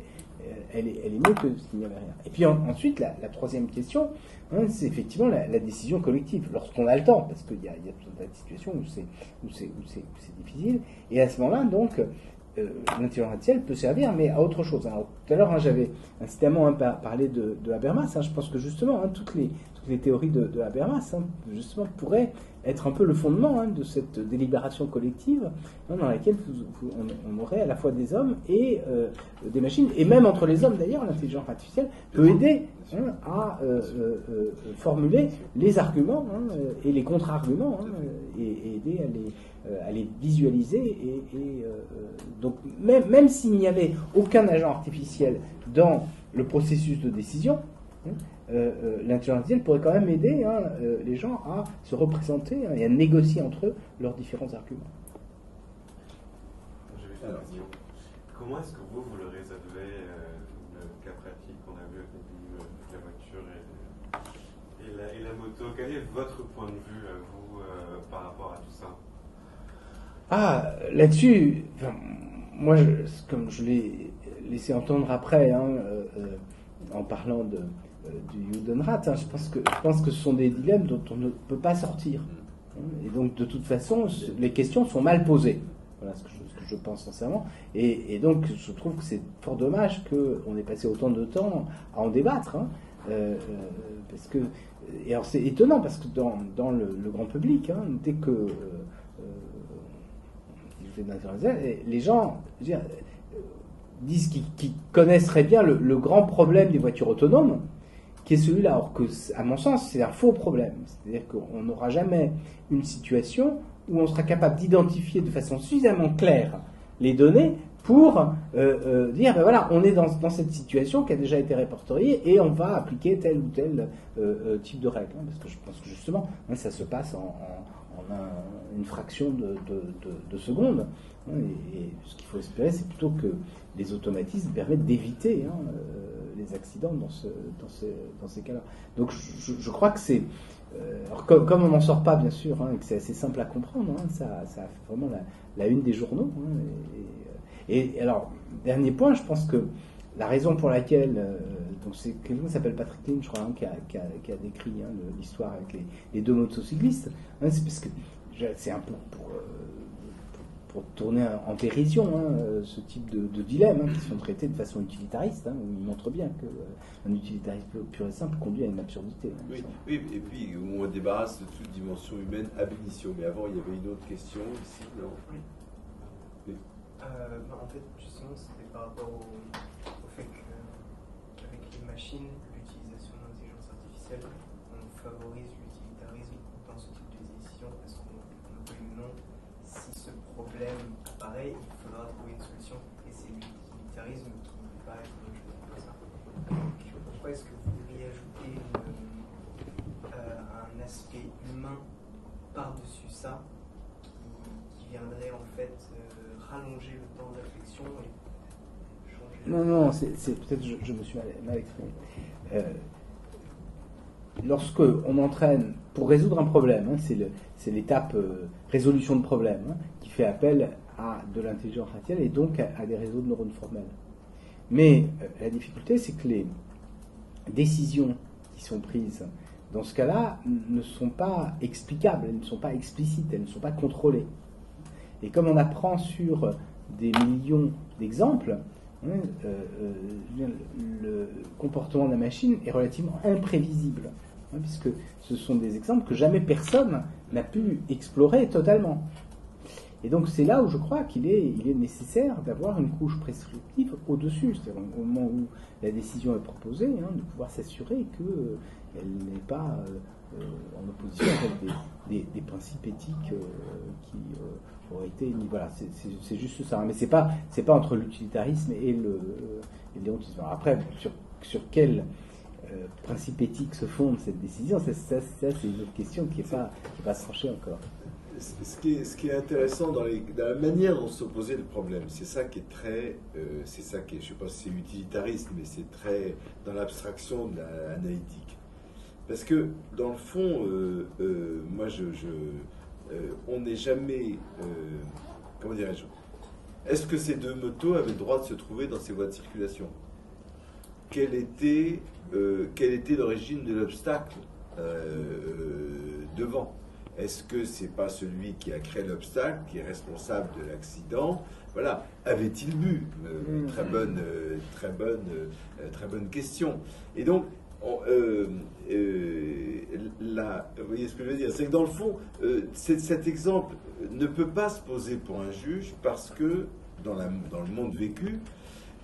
[SPEAKER 3] elle est mieux que s'il n'y avait rien. Et puis ensuite, la troisième question, hein, c'est effectivement la décision collective, lorsqu'on a le temps, parce qu'il y a tout un tas de situations où c'est difficile. Et à ce moment-là, donc, l'intelligence artificielle peut servir, mais à autre chose. Alors, tout à l'heure, hein, j'avais incidemment parlé de Habermas. Hein, je pense que justement, hein, toutes les théories de Habermas, hein, justement, pourraient être un peu le fondement, hein, de cette délibération collective, hein, dans laquelle on aurait à la fois des hommes et des machines, et même entre les hommes d'ailleurs, l'intelligence artificielle peut aider, hein, à formuler les arguments, hein, et les contre-arguments, hein, et aider à les visualiser. Donc même s'il n'y avait aucun agent artificiel dans le processus de décision, hein, l'intelligence artificielle pourrait quand même aider, hein, les gens à se représenter, hein, et à négocier entre eux leurs différents arguments.
[SPEAKER 6] J'ai une question. Comment est-ce que vous le résolvez, le cas pratique qu'on a vu avec la voiture et Et la moto, quel est votre point de vue, vous, par rapport à tout ça?
[SPEAKER 3] Ah, là-dessus, enfin, moi, comme je l'ai laissé entendre après, hein, en parlant du Judenrat, hein, je pense que ce sont des dilemmes dont on ne peut pas sortir. Et donc, de toute façon, les questions sont mal posées. Voilà ce que je pense sincèrement. Et donc, je trouve que c'est fort dommage qu'on ait passé autant de temps à en débattre. Hein, parce que, et alors, c'est étonnant, parce que dans le grand public, hein, dès que les gens disent qu'ils connaissent très bien le grand problème des voitures autonomes, qui est celui-là, alors que, à mon sens, c'est un faux problème. C'est-à-dire qu'on n'aura jamais une situation où on sera capable d'identifier de façon suffisamment claire les données pour dire, ben voilà, on est dans cette situation qui a déjà été répertoriée et on va appliquer tel ou tel type de règle. Hein, parce que je pense que justement, hein, ça se passe en une fraction de seconde. Hein, et ce qu'il faut espérer, c'est plutôt que les automatismes permettent d'éviter les accidents dans ces cas-là. Donc je crois que c'est... alors comme on n'en sort pas, bien sûr, hein, et que c'est assez simple à comprendre, hein, ça a fait vraiment la une des journaux. Hein, et alors, dernier point, je pense que la raison pour laquelle... donc c'est quelqu'un qui s'appelle Patrick Lynch, je crois, hein, qui a décrit hein, l'histoire avec les deux motocyclistes. Hein, c'est parce que c'est un peu pour tourner en dérision hein, ce type de dilemme hein, qui sont traités de façon utilitariste, hein, où il montre bien qu'un utilitarisme pur et simple conduit à une absurdité. Hein,
[SPEAKER 2] oui, et puis où on débarrasse de toute dimension humaine ab initio. Mais avant, il y avait une autre question ici, non?
[SPEAKER 10] Oui. En fait, justement, c'était par rapport au fait qu'avec les machines, l'utilisation de l'intelligence artificielle, on favorise l'utilitarisme dans ce type de décision parce qu'on veut ou non, si ce problème apparaît, il faudra trouver une solution et c'est l'utilitarisme qui va être une chose comme ça. Donc, pourquoi est-ce que vous voudriez ajouter un aspect humain par-dessus ça qui viendrait en fait rallonger le temps de réflexion et changer...
[SPEAKER 3] Non, c'est peut-être je me suis mal exprimé. Lorsque on entraîne, pour résoudre un problème, hein, c'est l'étape résolution de problème, hein, qui fait appel à de l'intelligence artificielle et donc à des réseaux de neurones formels. Mais la difficulté, c'est que les décisions qui sont prises dans ce cas-là ne sont pas explicables, elles ne sont pas explicites, elles ne sont pas contrôlées. Et comme on apprend sur des millions d'exemples, hein, le comportement de la machine est relativement imprévisible, hein, puisque ce sont des exemples que jamais personne n'a pu explorer totalement. Et donc c'est là où je crois qu'il est nécessaire d'avoir une couche prescriptive au-dessus, c'est-à-dire au moment où la décision est proposée, hein, de pouvoir s'assurer qu'elle n'est pas en opposition avec des principes éthiques qui auraient été... Voilà, c'est juste ça. Mais c'est pas entre l'utilitarisme et le déontisme. Après, sur quel principe éthique se fonde cette décision, ça c'est une autre question qui n'est pas tranchée encore.
[SPEAKER 2] Ce qui est intéressant dans la manière dont s'opposait le problème, c'est ça qui est très, je ne sais pas si c'est utilitariste, mais c'est très dans l'abstraction de l'analytique. Parce que dans le fond, moi, on n'est jamais, comment dirais-je, est-ce que ces deux motos avaient le droit de se trouver dans ces voies de circulation? Quelle était l'origine de l'obstacle devant? Est-ce que c'est pas celui qui a créé l'obstacle qui est responsable de l'accident? Voilà. Avait-il bu? Très bonne question. Et donc, vous voyez ce que je veux dire? C'est que dans le fond, cet exemple ne peut pas se poser pour un juge parce que dans le monde vécu.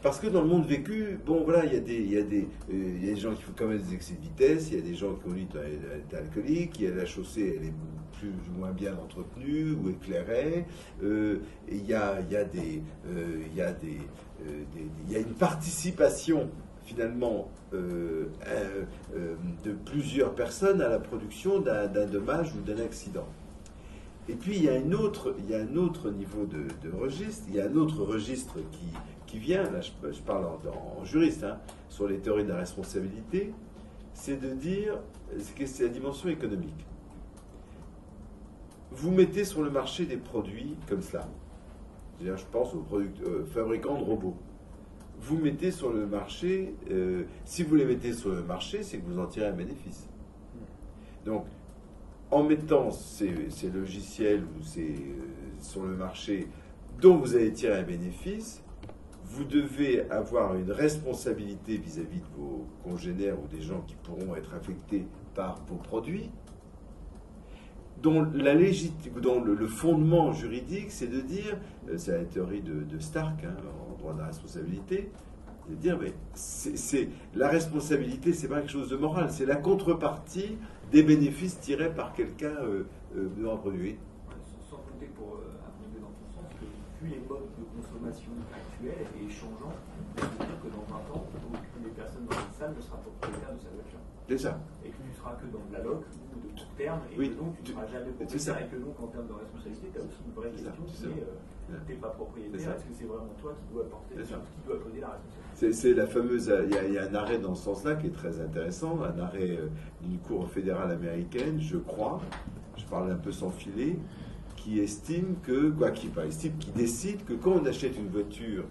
[SPEAKER 2] Parce que dans le monde vécu, bon voilà, il y a des gens qui font quand même des excès de vitesse, il y a des gens qui conduisent à l'état alcoolique, il y a la chaussée, elle est plus ou moins bien entretenue ou éclairée, il y a une participation finalement de plusieurs personnes à la production d'un dommage ou d'un accident. Et puis il y a un autre niveau de registre, il y a un autre registre qui vient, là je parle en juriste, hein, sur les théories de la responsabilité, c'est de dire, c'est la dimension économique. Vous mettez sur le marché des produits comme cela. C'est-à-dire, je pense aux fabricants de robots. Vous mettez sur le marché, si vous les mettez sur le marché, c'est que vous en tirez un bénéfice. Donc, en mettant ces logiciels ou sur le marché dont vous allez tirer un bénéfice, vous devez avoir une responsabilité vis-à-vis de vos congénères ou des gens qui pourront être affectés par vos produits, dont le fondement juridique, c'est de dire, c'est la théorie de Stark, en droit de la responsabilité, c'est de dire, mais la responsabilité, c'est pas quelque chose de moral, c'est la contrepartie des bénéfices tirés par quelqu'un dans un produit.
[SPEAKER 7] Sans compter, pour abonder dans ton sens, que vu les modes de consommation actuels et changeants, ça veut dire que dans 20 ans, aucune des personnes dans cette salle ne sera propriétaire de sa voiture.
[SPEAKER 2] C'est ça.
[SPEAKER 7] Et que tu ne seras que dans de la loc ou de court terme, et
[SPEAKER 2] Oui,
[SPEAKER 7] que donc tu ne seras jamais propriétaire, et que donc en termes de responsabilité, tu as aussi une vraie question qui est tu n'es pas propriétaire, est-ce que c'est vraiment toi qui dois porter, qui dois coder la responsabilité?
[SPEAKER 2] C'est la fameuse. Il y a un arrêt dans ce sens-là qui est très intéressant, un arrêt d'une cour fédérale américaine, je crois, je parle un peu sans filet, qui estime qui décide que quand on achète une voiture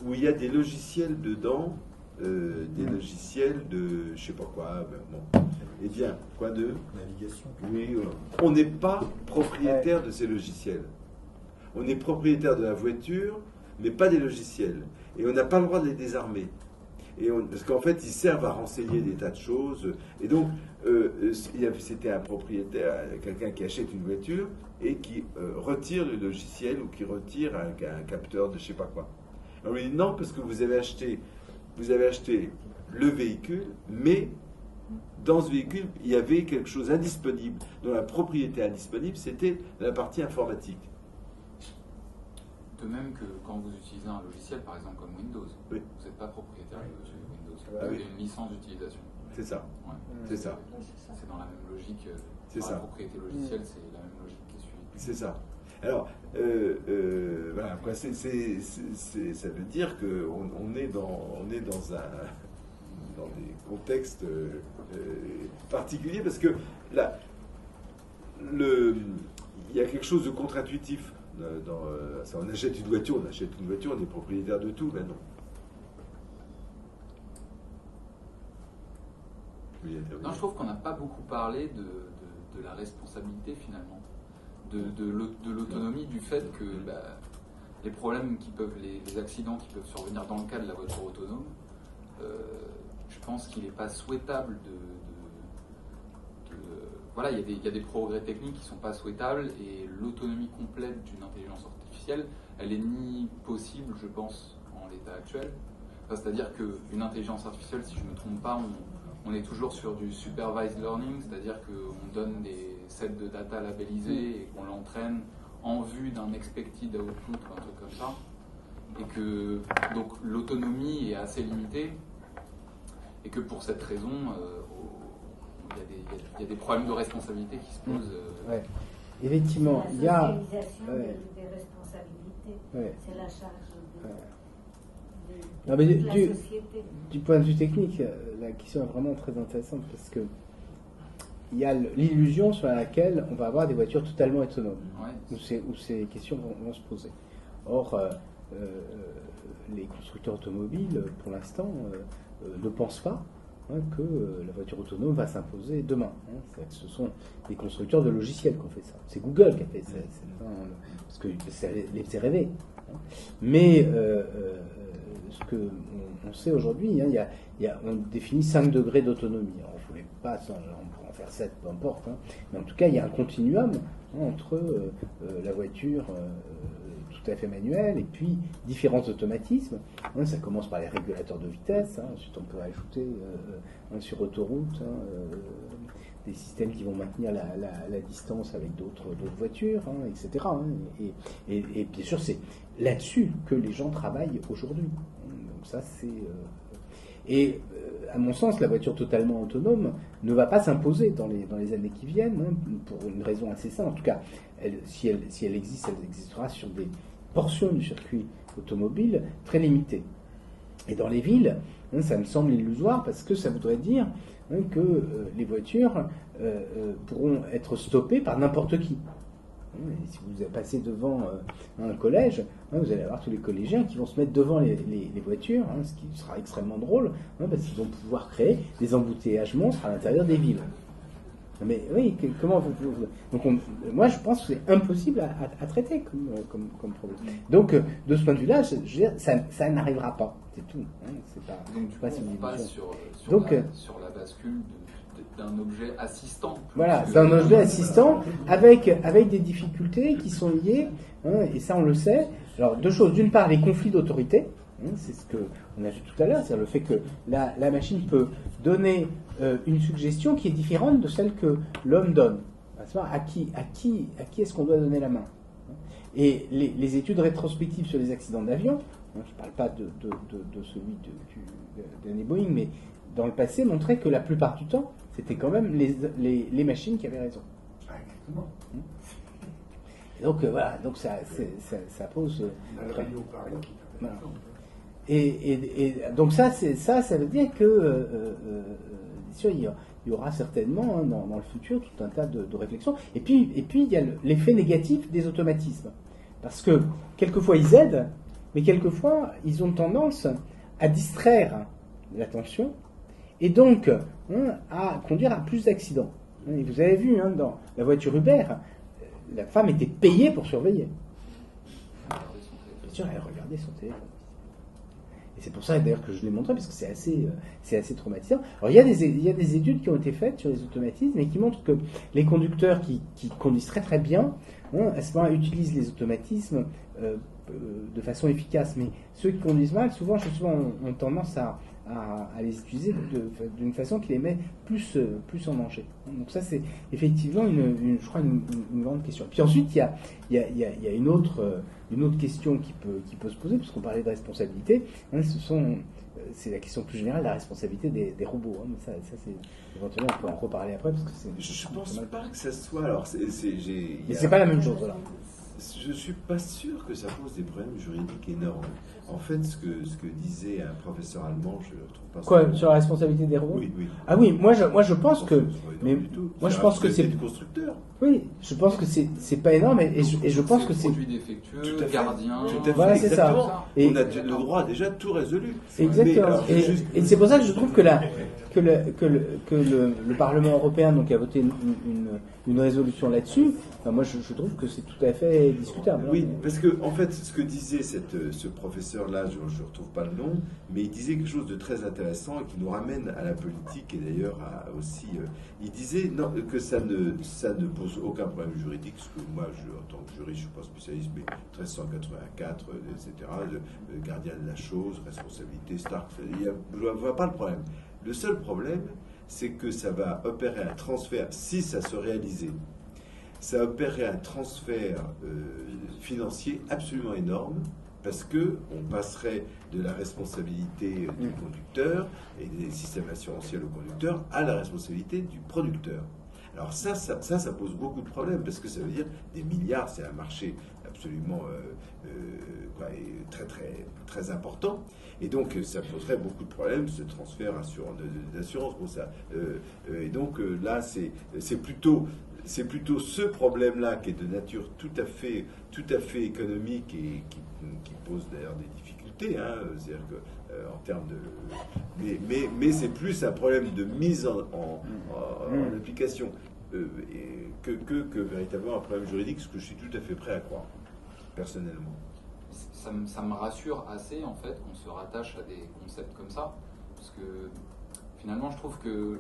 [SPEAKER 2] où il y a des logiciels dedans, des logiciels de je sais pas quoi, eh bien, quoi de
[SPEAKER 1] navigation.
[SPEAKER 2] Oui, on n'est pas propriétaire de ces logiciels. On est propriétaire de la voiture, mais pas des logiciels. Et on n'a pas le droit de les désarmer. Parce qu'en fait, ils servent à renseigner des tas de choses. Et donc, c'était un propriétaire, quelqu'un qui achète une voiture et qui retire le logiciel ou qui retire un capteur de je sais pas quoi. On lui dit non, parce que vous avez acheté le véhicule, mais dans ce véhicule, il y avait quelque chose indisponible, dont la propriété indisponible, c'était la partie informatique.
[SPEAKER 4] De même que quand vous utilisez un logiciel, par exemple comme Windows,
[SPEAKER 2] oui.
[SPEAKER 4] Vous n'êtes pas propriétaire de Windows. Vous
[SPEAKER 2] Ah,
[SPEAKER 4] avez
[SPEAKER 2] oui.
[SPEAKER 4] une licence d'utilisation.
[SPEAKER 2] C'est ça.
[SPEAKER 4] Ouais.
[SPEAKER 2] C'est ça.
[SPEAKER 4] C'est dans la même logique.
[SPEAKER 2] C'est ça.
[SPEAKER 4] La propriété logicielle, c'est la même logique qui est suivie.
[SPEAKER 2] C'est ça. Alors, voilà, quoi, ça veut dire qu'on est dans des contextes particuliers, parce que là, il y a quelque chose de contre-intuitif. On achète une voiture, on est propriétaire de tout, ben non.
[SPEAKER 4] Non, je trouve qu'on n'a pas beaucoup parlé de la responsabilité finalement, de l'autonomie, du fait que les problèmes les accidents qui peuvent survenir dans le cas de la voiture autonome, je pense qu'il n'est pas souhaitable voilà, il y a des progrès techniques qui ne sont pas souhaitables, et l'autonomie complète d'une intelligence artificielle, elle est ni possible, je pense, en l'état actuel. C'est-à-dire qu'une intelligence artificielle, si je ne me trompe pas, on est toujours sur du supervised learning, c'est-à-dire qu'on donne des sets de data labellisés et qu'on l'entraîne en vue d'un expected output ou un truc comme ça. Et que donc l'autonomie est assez limitée, et que pour cette raison, il y a des problèmes de responsabilité qui se posent.
[SPEAKER 3] Ouais. Effectivement, il y a.
[SPEAKER 8] La socialisation des responsabilités, c'est la charge de la société.
[SPEAKER 3] Du point de vue technique, la question est vraiment très intéressante, parce que il y a l'illusion sur laquelle on va avoir des voitures totalement autonomes, où ces questions vont se poser. Or, les constructeurs automobiles, pour l'instant, ne pensent pas que la voiture autonome va s'imposer demain. Ce sont les constructeurs de logiciels qui ont fait ça. C'est Google qui a fait ça, parce que ça les faisait rêver. Mais ce qu'on sait aujourd'hui, on définit 5 degrés d'autonomie. Alors, on ne voulait pas, on pourrait en faire 7, peu importe. Mais en tout cas, il y a un continuum entre la voiture tout à fait manuelle et puis différents automatismes. Ça commence par les régulateurs de vitesse. Ensuite, on peut ajouter sur autoroute des systèmes qui vont maintenir la distance avec d'autres voitures, etc. Et bien sûr, c'est là-dessus que les gens travaillent aujourd'hui. Donc ça, c'est... Et à mon sens, la voiture totalement autonome ne va pas s'imposer dans les années qui viennent, pour une raison assez simple. En tout cas, si elle existe, elle existera sur des portions du circuit automobile très limitées. Et dans les villes, ça me semble illusoire parce que ça voudrait dire que les voitures pourront être stoppées par n'importe qui. Et si vous passez devant un collège, vous allez avoir tous les collégiens qui vont se mettre devant les voitures, ce qui sera extrêmement drôle, parce qu'ils vont pouvoir créer des embouteillages monstres à l'intérieur des villes. Mais oui, comment vous... Donc moi, je pense que c'est impossible à traiter comme problème. Donc, de ce point de vue-là, je veux dire, ça n'arrivera pas. C'est tout. C'est pas,
[SPEAKER 4] donc, du coup, on passe sur la bascule d'un objet assistant.
[SPEAKER 3] Voilà, d'un objet assistant avec des difficultés qui sont liées, et ça on le sait. Alors, deux choses. D'une part, les conflits d'autorité. C'est ce qu'on a vu tout à l'heure, c'est-à-dire le fait que la machine peut donner une suggestion qui est différente de celle que l'homme donne. À qui est-ce qu'on doit donner la main? Et les études rétrospectives sur les accidents d'avion, je ne parle pas de celui d'année Boeing, mais dans le passé, montraient que la plupart du temps, c'était quand même les machines qui avaient raison.
[SPEAKER 9] Exactement.
[SPEAKER 3] Et donc voilà, donc ça pose... Voilà. Et donc ça veut dire que sûr, il y aura certainement dans le futur tout un tas de réflexions. Et puis il y a l'effet négatif des automatismes. Parce que quelquefois ils aident, mais quelquefois ils ont tendance à distraire l'attention et donc à conduire à plus d'accidents. Et vous avez vu dans la voiture Uber, la femme était payée pour surveiller. Bien sûr, elle regardait son téléphone. Et c'est pour ça d'ailleurs que je l'ai montré, parce que c'est assez traumatisant. Alors il y a des études qui ont été faites sur les automatismes et qui montrent que les conducteurs qui conduisent très très bien, à ce moment-là, utilisent les automatismes de façon efficace. Mais ceux qui conduisent mal, souvent ont tendance à les utiliser d'une façon qui les met plus en danger. Donc ça, c'est effectivement je crois une grande question. Puis ensuite, il y a une autre question qui peut se poser, puisqu'on parlait de responsabilité. C'est la question plus générale de la responsabilité des robots. Mais ça c'est éventuellement, on peut en reparler après, parce que
[SPEAKER 2] je pense pas que ça soit... Alors,
[SPEAKER 3] mais c'est pas la même chose, voilà.
[SPEAKER 2] Je suis pas sûr que ça pose des problèmes juridiques énormes. En fait, ce que disait un professeur allemand, je ne le retrouve pas.
[SPEAKER 3] Quoi, sur la responsabilité des robots?
[SPEAKER 2] Oui.
[SPEAKER 3] Ah oui, moi je pense que... Mais moi je pense que c'est...
[SPEAKER 2] du constructeur.
[SPEAKER 3] Oui, je pense que c'est pas énorme et je pense que c'est...
[SPEAKER 4] Produit défectueux, gardien...
[SPEAKER 3] Voilà, c'est ça.
[SPEAKER 2] Et on a le droit a déjà tout résolu.
[SPEAKER 3] Exactement. Et c'est pour ça que je trouve que le Parlement européen donc, a voté une résolution là-dessus. Enfin, moi, je trouve que c'est tout à fait discutable.
[SPEAKER 2] Oui, parce que en fait, ce que disait ce professeur-là, je ne retrouve pas le nom, mais il disait quelque chose de très intéressant et qui nous ramène à la politique et d'ailleurs aussi. Il disait que ça ne pose aucun problème juridique, parce que moi, en tant que juriste, je ne suis pas spécialiste, mais 1384, etc., le gardien de la chose, responsabilité, Stark, je ne vois pas le problème. Le seul problème, c'est que ça va opérer un transfert, si ça se réalisait, ça opérerait un transfert financier absolument énorme, parce qu'on passerait de la responsabilité du conducteur et des systèmes assurantiels au conducteur à la responsabilité du producteur. Alors ça pose beaucoup de problèmes, parce que ça veut dire des milliards, c'est un marché absolument très, très, très important. Et donc, ça poserait beaucoup de problèmes, ce transfert d'assurance pour ça. Et donc, là, c'est plutôt ce problème-là qui est de nature tout à fait économique et qui pose d'ailleurs des difficultés. C'est-à-dire que, en termes de... Mais c'est plus un problème de mise en application que véritablement un problème juridique, ce que je suis tout à fait prêt à croire, personnellement.
[SPEAKER 4] Ça me rassure assez, en fait, qu'on se rattache à des concepts comme ça, parce que finalement, je trouve que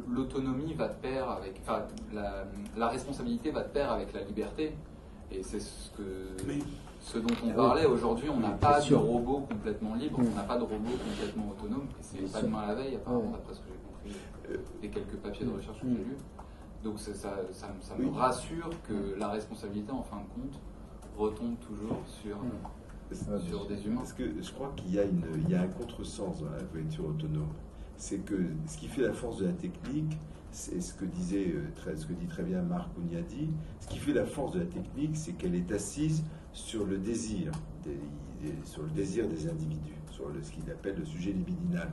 [SPEAKER 4] l'autonomie va de pair avec... Enfin, la responsabilité va de pair avec la liberté, et c'est ce dont on parlait aujourd'hui. On n'a pas de robot complètement libre, on n'a pas de robot complètement autonome, et c'est pas demain la veille, apparemment, d'après ce que j'ai compris, des quelques papiers de recherche que j'ai lus. Donc ça me rassure que la responsabilité, en fin de compte, retombe toujours sur des humains.
[SPEAKER 2] Parce que je crois qu'il y a un contresens dans la voiture autonome. C'est que ce qui fait la force de la technique, c'est ce que dit très bien Marc Ouniadi. Ce qui fait la force de la technique, c'est qu'elle est assise sur le désir, des individus, sur ce qu'il appelle le sujet libidinal.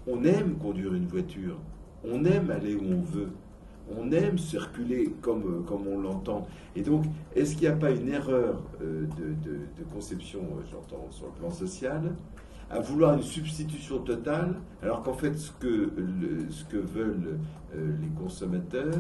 [SPEAKER 2] On aime conduire une voiture, on aime aller où on veut, on aime circuler comme on l'entend. Et donc, est-ce qu'il n'y a pas une erreur de conception, j'entends, sur le plan social, à vouloir une substitution totale, alors qu'en fait, ce que veulent les consommateurs,